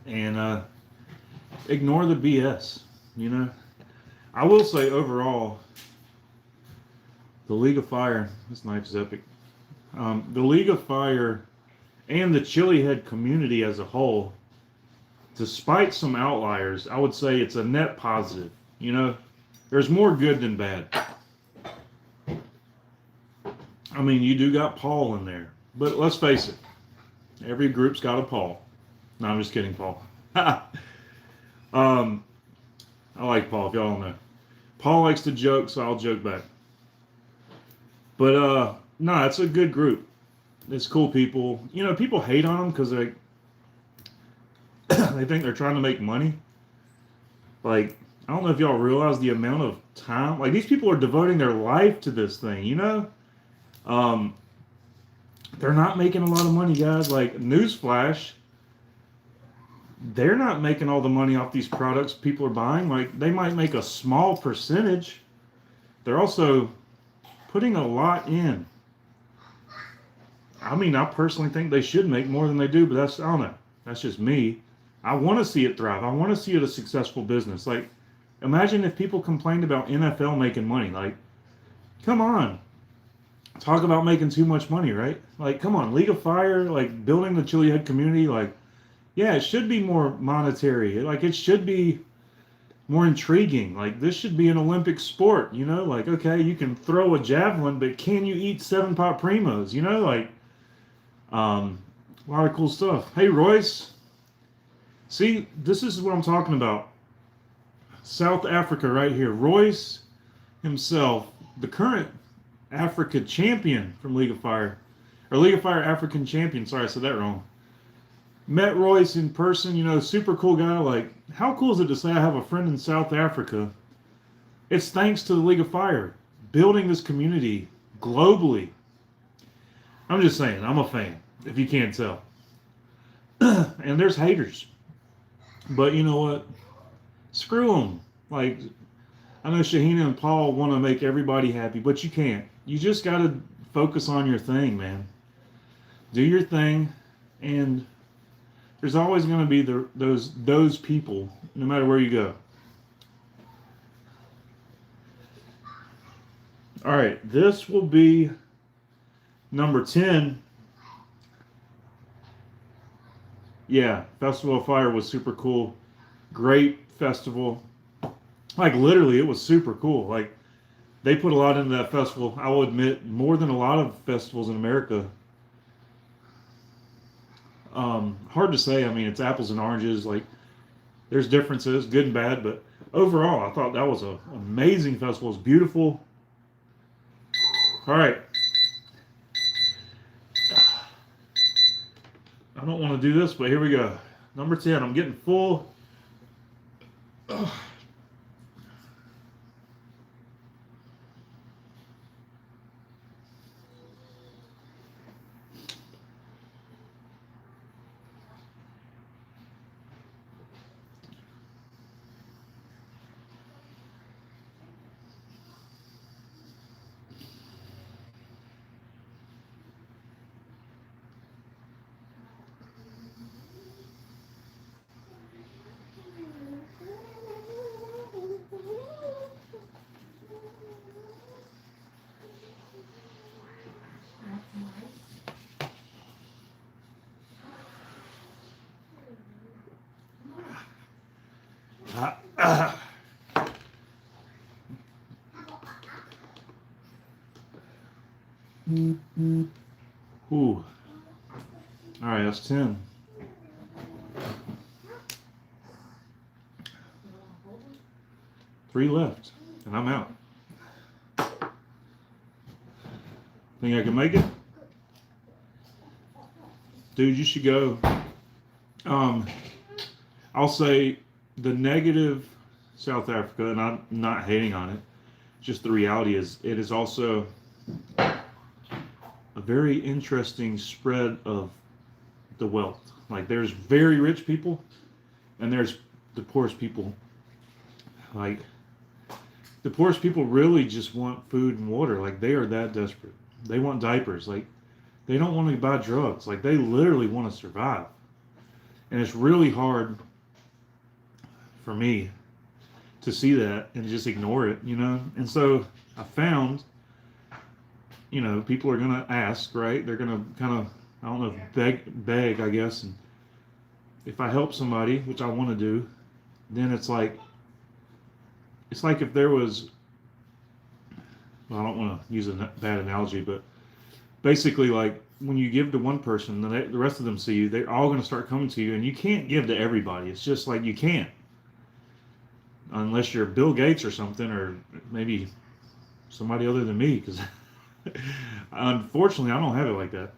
Speaker 2: And ignore the BS, you know. I will say overall, the League of Fire, this knife is epic. The League of Fire and the Chili Head community as a whole, despite some outliers, I would say it's a net positive. You know, there's more good than bad. I mean, you do got Paul in there, but let's face it, every group's got a Paul. No, I'm just kidding, Paul. I like Paul, if y'all don't know. Paul likes to joke, so I'll joke back. But no, it's a good group. It's cool people. You know, people hate on them because they they think they're trying to make money. Like, I don't know if y'all realize the amount of time. Like, these people are devoting their life to this thing, you know? They're not making a lot of money, guys. Like, newsflash, they're not making all the money off these products people are buying. Like, they might make a small percentage. They're also putting a lot in. I mean, I personally think they should make more than they do, but that's, I don't know. That's just me. I want to see it thrive. I want to see it a successful business. Like, imagine if people complained about NFL making money. Like, come on. Talk about making too much money, right? Like, come on. League of Fire, like, building the Chili Head community, like, yeah, it should be more monetary. Like, it should be more intriguing. Like, this should be an Olympic sport, you know? Like, okay, you can throw a javelin, but can you eat 7-pot primos? You know, like, a lot of cool stuff. Hey, Royce. See, this is what I'm talking about. South Africa right here. Royce himself, the current Africa champion from League of Fire. Or League of Fire African champion. Sorry, I said that wrong. Met Royce in person, you know, super cool guy. Like, how cool is it to say I have a friend in South Africa? It's thanks to the League of Fire. Building this community globally. I'm just saying, I'm a fan, if you can't tell. And there's haters. But you know what? Screw them. Like, I know Shahina and Paul want to make everybody happy, but you can't. You just got to focus on your thing, man. Do your thing, and there's always going to be those people, no matter where you go. All right, this will be number 10. Yeah, Festival of Fire was super cool. Great festival. Like, literally, it was super cool. Like, they put a lot into that festival. I will admit, more than a lot of festivals in America. Hard to say. I mean, it's apples and oranges. Like, there's differences, good and bad. But overall, I thought that was an amazing festival. It was beautiful. All right. I don't want to do this, but here we go. Number 10. I'm getting full. Ugh. Ooh. All right, that's 10. 3 left, and I'm out. Think I can make it? Dude, you should go. I'll say the negative South Africa, and I'm not hating on it, just the reality is it is also a very interesting spread of the wealth. Like there's very rich people and there's the poorest people. Like the poorest people really just want food and water. Like they are that desperate. They want diapers. Like they don't want to buy drugs. Like they literally want to survive. And it's really hard for me to see that and just ignore it, you know? And so I found, you know, people are going to ask, right? They're going to kind of, I don't know, beg, I guess. And if I help somebody, which I want to do, then it's like if there was, well, I don't want to use a bad analogy, but basically like when you give to one person, the rest of them see you, they're all going to start coming to you, and you can't give to everybody. It's just like you can't. Unless you're Bill Gates or something, or maybe somebody other than me, because unfortunately I don't have it like that.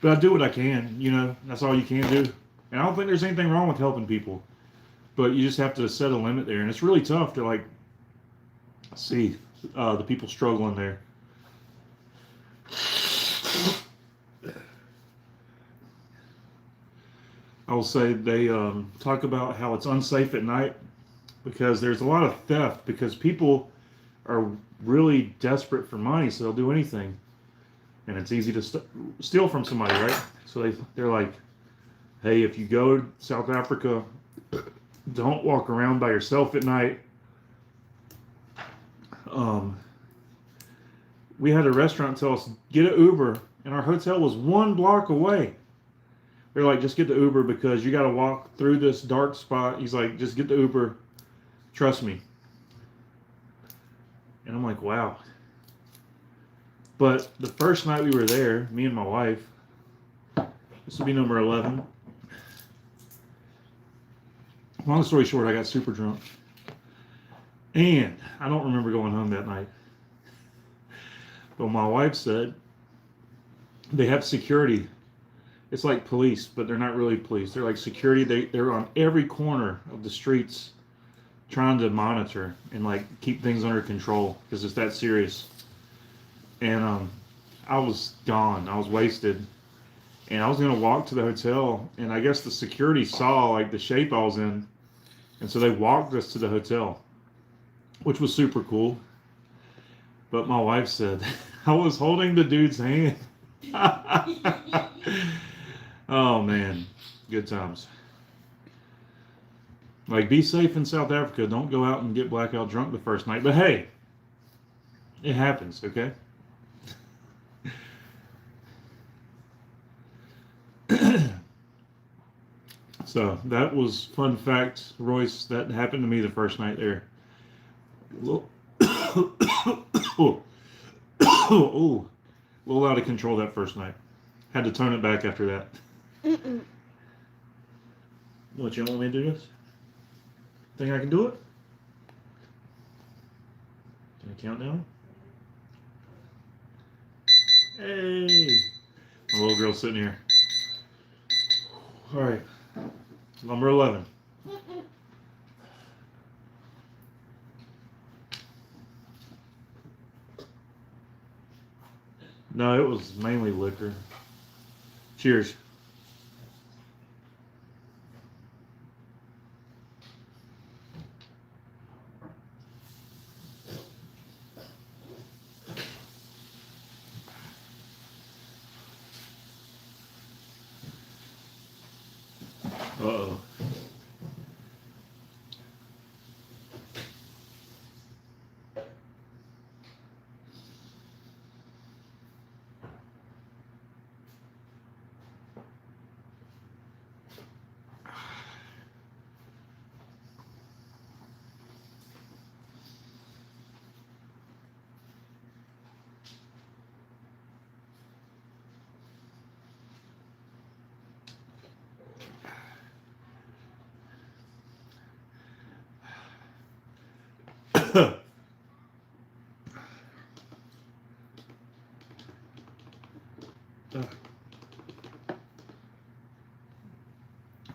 Speaker 2: But I do what I can, you know, that's all you can do. And I don't think there's anything wrong with helping people, but you just have to set a limit there. And it's really tough to like see the people struggling there. I will say they talk about how it's unsafe at night because there's a lot of theft, because people are really desperate for money, so they'll do anything. And it's easy to steal from somebody, right? So they're like, hey, if you go to South Africa, don't walk around by yourself at night. We had a restaurant tell us, get an Uber, and our hotel was 1 block away. They're like, just get the Uber because you got to walk through this dark spot. He's like, just get the Uber. Trust me. And I'm like, wow. But the first night we were there, me and my wife, this will be number 11. Long story short, I got super drunk. And I don't remember going home that night. But my wife said they have security. It's like police, but they're not really police. They're like security. They're on every corner of the streets trying to monitor and like keep things under control because it's that serious. And I was gone. I was wasted. And I was going to walk to the hotel, and I guess the security saw like the shape I was in. And so they walked us to the hotel, which was super cool. But my wife said, I was holding the dude's hand. Oh man, good times. Like, be safe in South Africa. Don't go out and get blackout drunk the first night. But hey, it happens, okay? So that was fun fact, Royce. That happened to me the first night there. Oh, a little out of control that first night. Had to tone it back after that. What, you don't want me to do this? Think I can do it? Can I count down? Hey! My little girl's sitting here. Alright. Number 11. No, it was mainly liquor. Cheers. Uh-oh.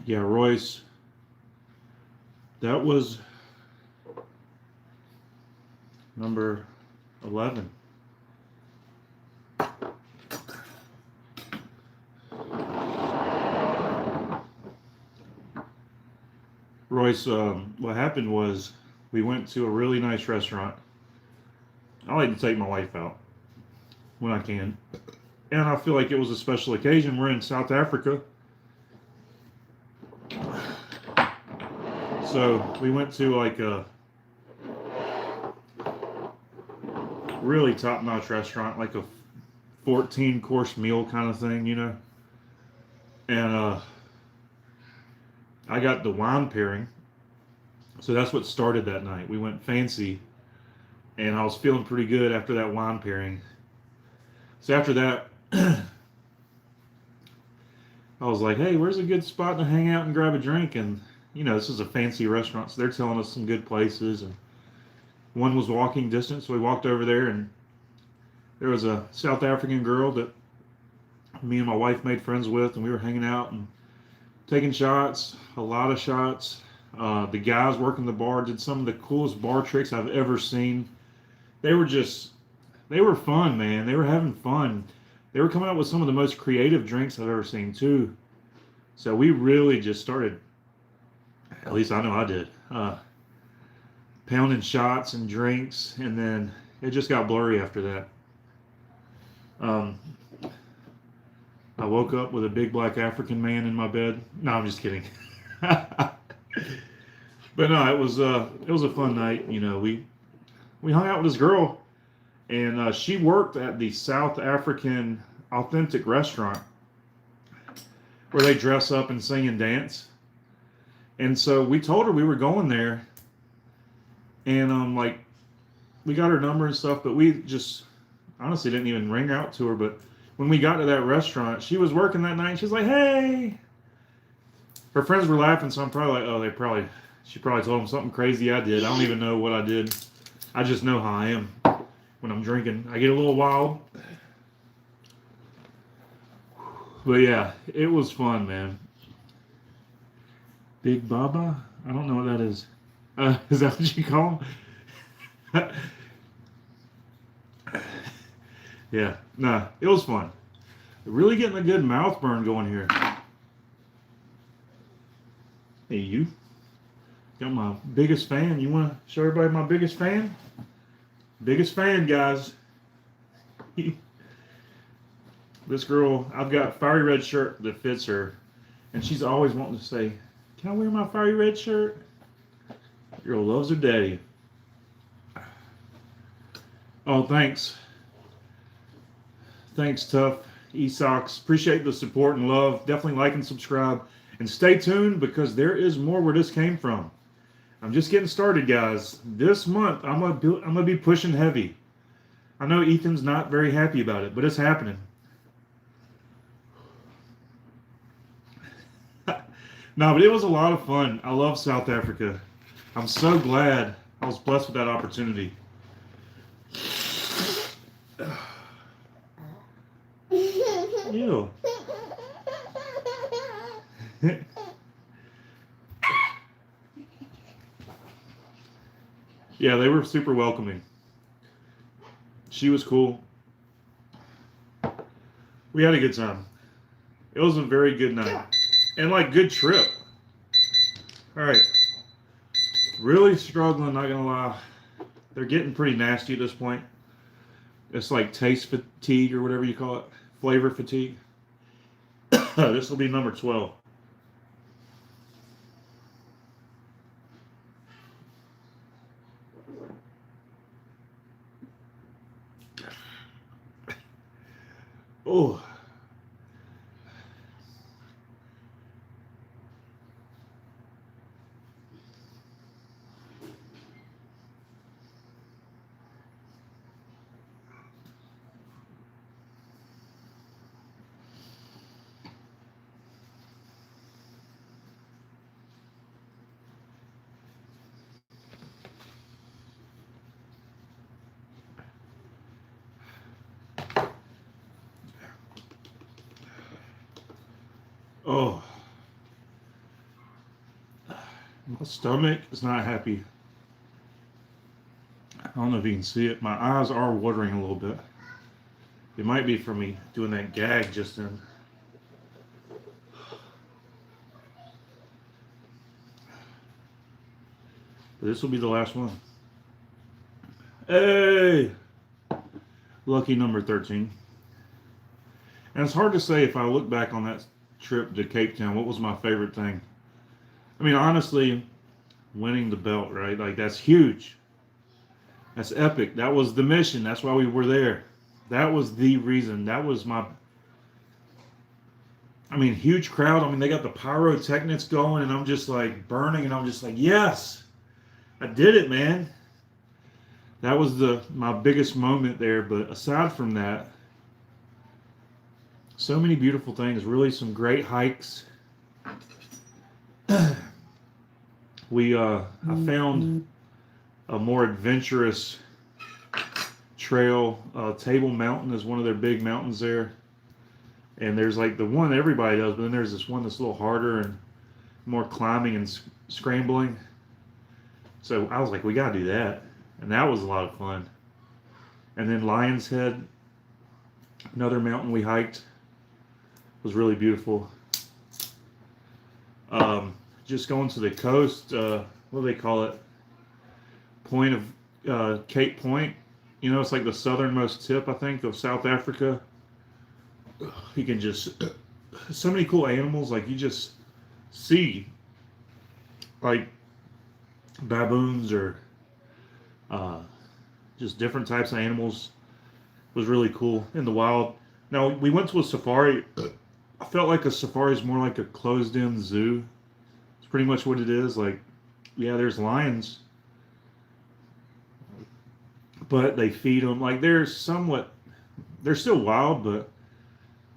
Speaker 2: Yeah, Royce. That was number 11. Royce, what happened was we went to a really nice restaurant. I like to take my wife out when I can. And I feel like it was a special occasion. We're in South Africa. So we went to like a really top-notch restaurant, like a 14-course meal kind of thing, you know. And I got the wine pairing. So that's what started that night. We went fancy, and I was feeling pretty good after that wine pairing. So after that, I was like, hey, where's a good spot to hang out and grab a drink? And, you know, this is a fancy restaurant, so they're telling us some good places. And one was walking distance, so we walked over there, and there was a South African girl that me and my wife made friends with, and we were hanging out and taking shots, a lot of shots. The guys working the bar did some of the coolest bar tricks I've ever seen. They were fun, man. They were having fun. They were coming up with some of the most creative drinks I've ever seen, too. So we really just started, at least I know I did, pounding shots and drinks, and then it just got blurry after that. I woke up with a big black African man in my bed. No, I'm just kidding. But no, it was a fun night. You know, we hung out with this girl, and she worked at the South African Authentic Restaurant where they dress up and sing and dance. And so we told her we were going there, and like we got her number and stuff, but we just honestly didn't even ring out to her. But when we got to that restaurant, she was working that night, and she was like, "Hey." Her friends were laughing, so I'm probably like, "Oh, she probably told them something crazy I did. I don't even know what I did. I just know how I am when I'm drinking. I get a little wild." But yeah, it was fun, man. Big Baba? I don't know what that is. Is that what you call him? Yeah, nah, it was fun. Really getting a good mouth burn going here. Hey, you. Got my biggest fan. You want to show everybody my biggest fan? Biggest fan, guys. This girl, I've got a fiery red shirt that fits her, and she's always wanting to say, "Can I wear my fiery red shirt?" Girl loves her daddy. Oh, thanks. Thanks, Tough eSocks. Appreciate the support and love. Definitely like and subscribe. And stay tuned, because there is more where this came from. I'm just getting started, guys. This month, I'm gonna be pushing heavy. I know Ethan's not very happy about it, but it's happening. No, but it was a lot of fun. I love South Africa. I'm so glad I was blessed with that opportunity. Ew. Yeah, they were super welcoming. She was cool. We had a good time. It was a very good night. And like, good trip. All right. Really struggling, not gonna lie. They're getting pretty nasty at this point. It's like taste fatigue or whatever you call it. Flavor fatigue. This will be number 12. Oh. My stomach is not happy. I don't know if you can see it. My eyes are watering a little bit. It might be from me doing that gag just then. But this will be the last one. Hey! Lucky number 13. And it's hard to say if I look back on that trip to Cape Town, what was my favorite thing? I mean, honestly, winning the belt, right? Like, that's huge. That's epic. That was the mission. That's why we were there. That was the reason. That was my... I mean, huge crowd. I mean, they got the pyrotechnics going, and I'm just like burning, and I'm just like, yes! I did it, man. That was my biggest moment there. But aside from that, so many beautiful things. Really, some great hikes. I found a more adventurous trail. Table Mountain is one of their big mountains there. And there's like the one everybody does, but then there's this one that's a little harder and more climbing and scrambling. So I was like, we gotta do that. And that was a lot of fun. And then Lion's Head, another mountain we hiked, was really beautiful. Just going to the coast, what do they call it? Point of Cape Point. You know, it's like the southernmost tip, I think, of South Africa. You can just, so many cool animals, like you just see, like baboons or just different types of animals. It was really cool in the wild. Now, we went to a safari. I felt like a safari is more like a closed-in zoo. It's pretty much what it is. Like, yeah, there's lions, but they feed them. Like, they're still wild, but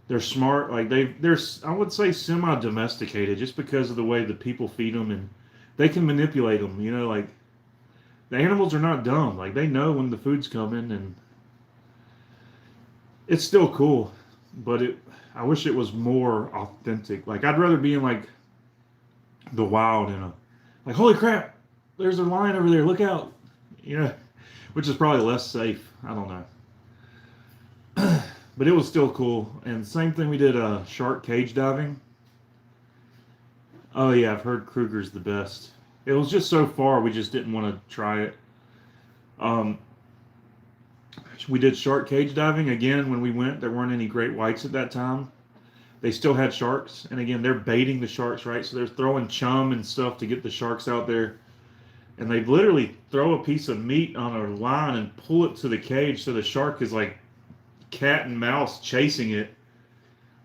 Speaker 2: they're smart. Like, they're, I would say, semi-domesticated just because of the way the people feed them, and they can manipulate them. You know, like, the animals are not dumb. Like, they know when the food's coming, and it's still cool, but I wish it was more authentic. Like, I'd rather be in, like, the wild and like, holy crap, there's a lion over there, look out. You know, which is probably less safe. I don't know. But it was still cool. And same thing, we did shark cage diving. Oh yeah, I've heard Kruger's the best. It was just so far, we just didn't want to try it. We did shark cage diving. Again, when we went, there weren't any great whites at that time. They still had sharks. And again, they're baiting the sharks, right? So they're throwing chum and stuff to get the sharks out there. And they literally throw a piece of meat on a line and pull it to the cage, so the shark is like cat and mouse chasing it.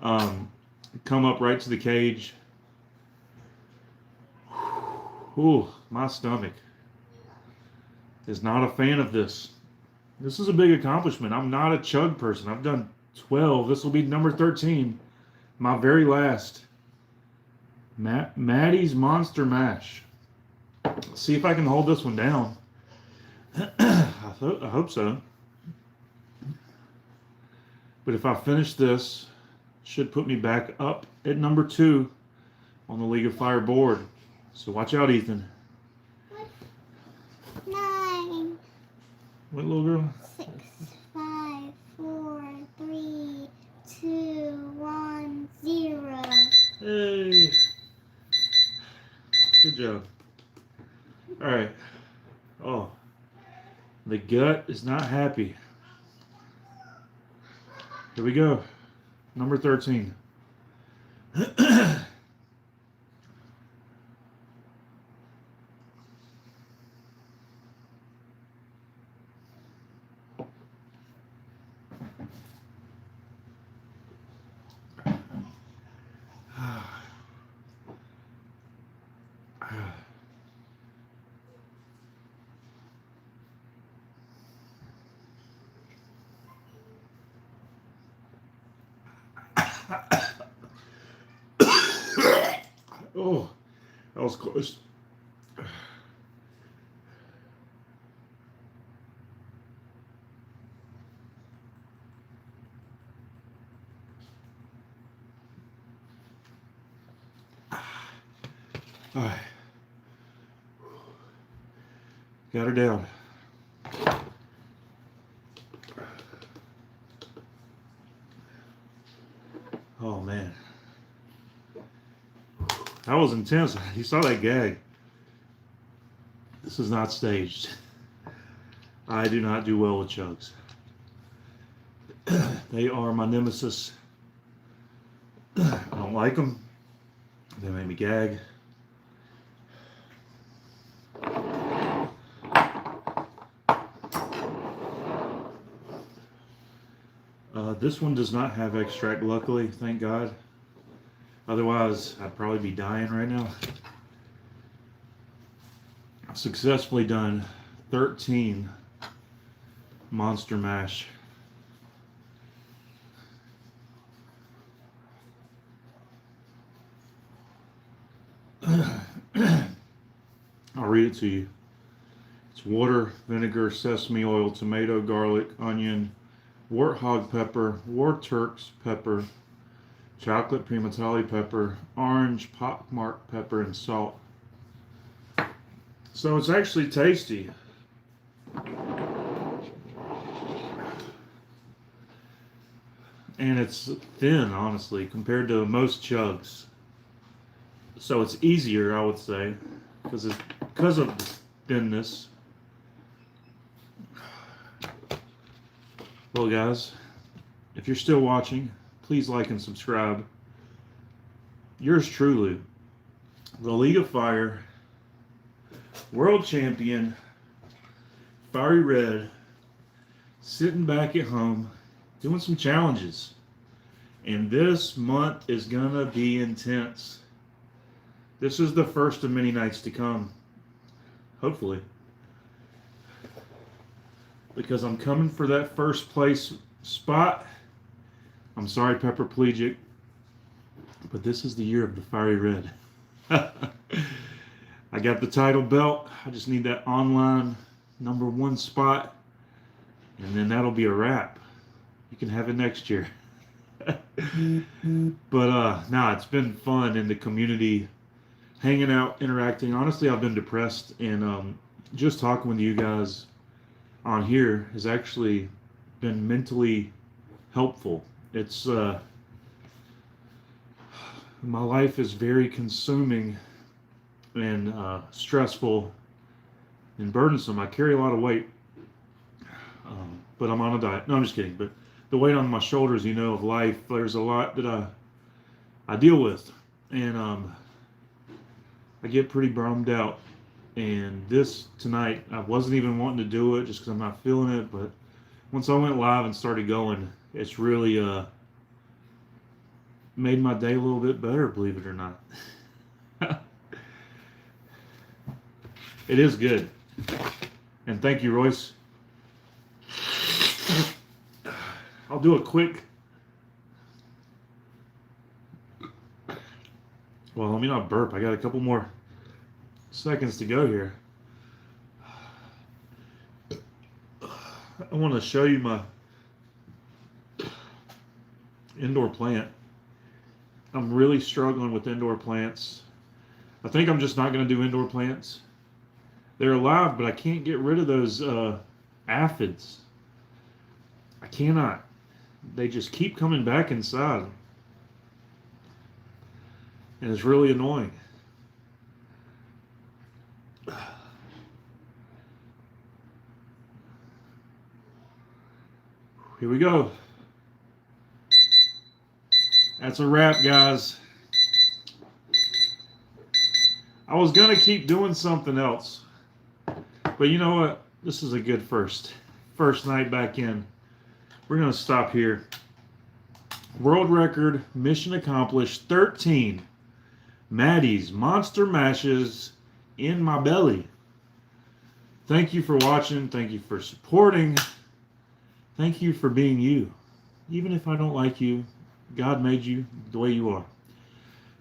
Speaker 2: Come up right to the cage. Ooh, my stomach is not a fan of this. This is a big accomplishment. I'm not a chug person. I've done 12. This will be number 13. My very last. Maddie's Monster Mash. Let's see if I can hold this one down. I hope so. But if I finish this, it should put me back up at number 2 on the League of Fire board. So watch out, Ethan.
Speaker 3: 9.
Speaker 2: What, little girl?
Speaker 3: 6, 5, 4, 3, 2, 1, 0.
Speaker 2: Hey. Good job. All right. Oh, the gut is not happy. Here we go. Number 13. Oh, that was close. All right. Got her down. Oh, man. That was intense. You saw that gag. This is not staged. I do not do well with chugs. They are my nemesis. I don't like them. They make me gag. This one does not have extract, luckily, thank God. Otherwise, I'd probably be dying right now. I've successfully done 13 Monster Mash. I'll read it to you. It's water, vinegar, sesame oil, tomato, garlic, onion, warthog pepper, war Turks pepper, chocolate primatali pepper, orange pockmark pepper, and salt. So it's actually tasty. And it's thin, honestly, compared to most chugs. So it's easier, I would say, because of the thinness. Well, guys, if you're still watching, please like and subscribe. Yours truly, the League of Fire World Champion, Fiery Red, sitting back at home, doing some challenges. And this month is gonna be intense. This is the first of many nights to come, hopefully. Because I'm coming for that first place spot. I'm sorry, Pepperplegic, but this is the year of the Fiery Red. I got the title belt. I just need that online #1 spot, and then that'll be a wrap. You can have it next year. But nah, it's been fun in the community, hanging out, interacting. Honestly, I've been depressed, and just talking with you guys on here has actually been mentally helpful. It's my life is very consuming and stressful and burdensome. I carry a lot of weight, but I'm on a diet. No, I'm just kidding. But the weight on my shoulders, of life, there's a lot that I deal with, and I get pretty bummed out. And this tonight, I wasn't even wanting to do it just because I'm not feeling it. But once I went live and started going, it's really made my day a little bit better, believe it or not. It is good. And thank you, Royce. I'll do a quick. Well, let me not burp. I got a couple more seconds to go here. I want to show you my indoor plant. I'm really struggling with indoor plants. I think I'm just not going to do indoor plants. They're alive, but I can't get rid of those aphids. I cannot. They just keep coming back inside. And it's really annoying. Here we go. That's a wrap, guys. I was going to keep doing something else. But you know what? This is a good first night back in. We're going to stop here. World record, mission accomplished, 13 Maddie's Monster Mashes in my belly. Thank you for watching. Thank you for supporting. Thank you for being you. Even if I don't like you, God made you the way you are.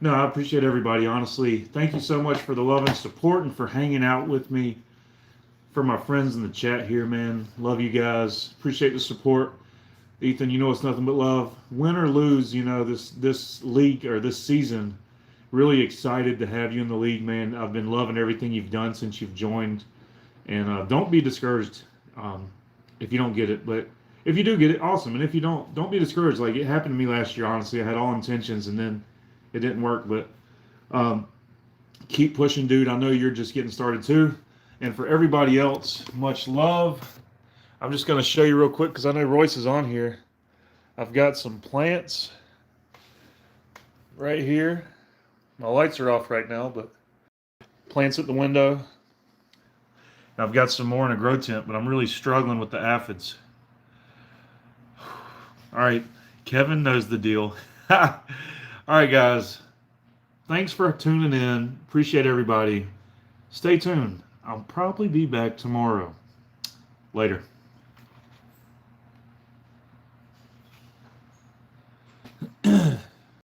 Speaker 2: No, I appreciate everybody, honestly. Thank you so much for the love and support and for hanging out with me. For my friends in the chat here, man. Love you guys. Appreciate the support. Ethan, it's nothing but love. Win or lose, this league or this season, really excited to have you in the league, man. I've been loving everything you've done since you've joined.
Speaker 1: And don't be discouraged if you don't get it. But if you do get it, awesome. And if you don't be discouraged. Like it happened to me last year, honestly. I had all intentions and then it didn't work. But keep pushing, dude. I know you're just getting started too. And for everybody else, much love. I'm just going to show you real quick because I know Royce is on here. I've got some plants right here. My lights are off right now, but plants at the window. I've got some more in a grow tent, but I'm really struggling with the aphids. All right, Kevin knows the deal. All right, guys. Thanks for tuning in. Appreciate everybody. Stay tuned. I'll probably be back tomorrow. Later.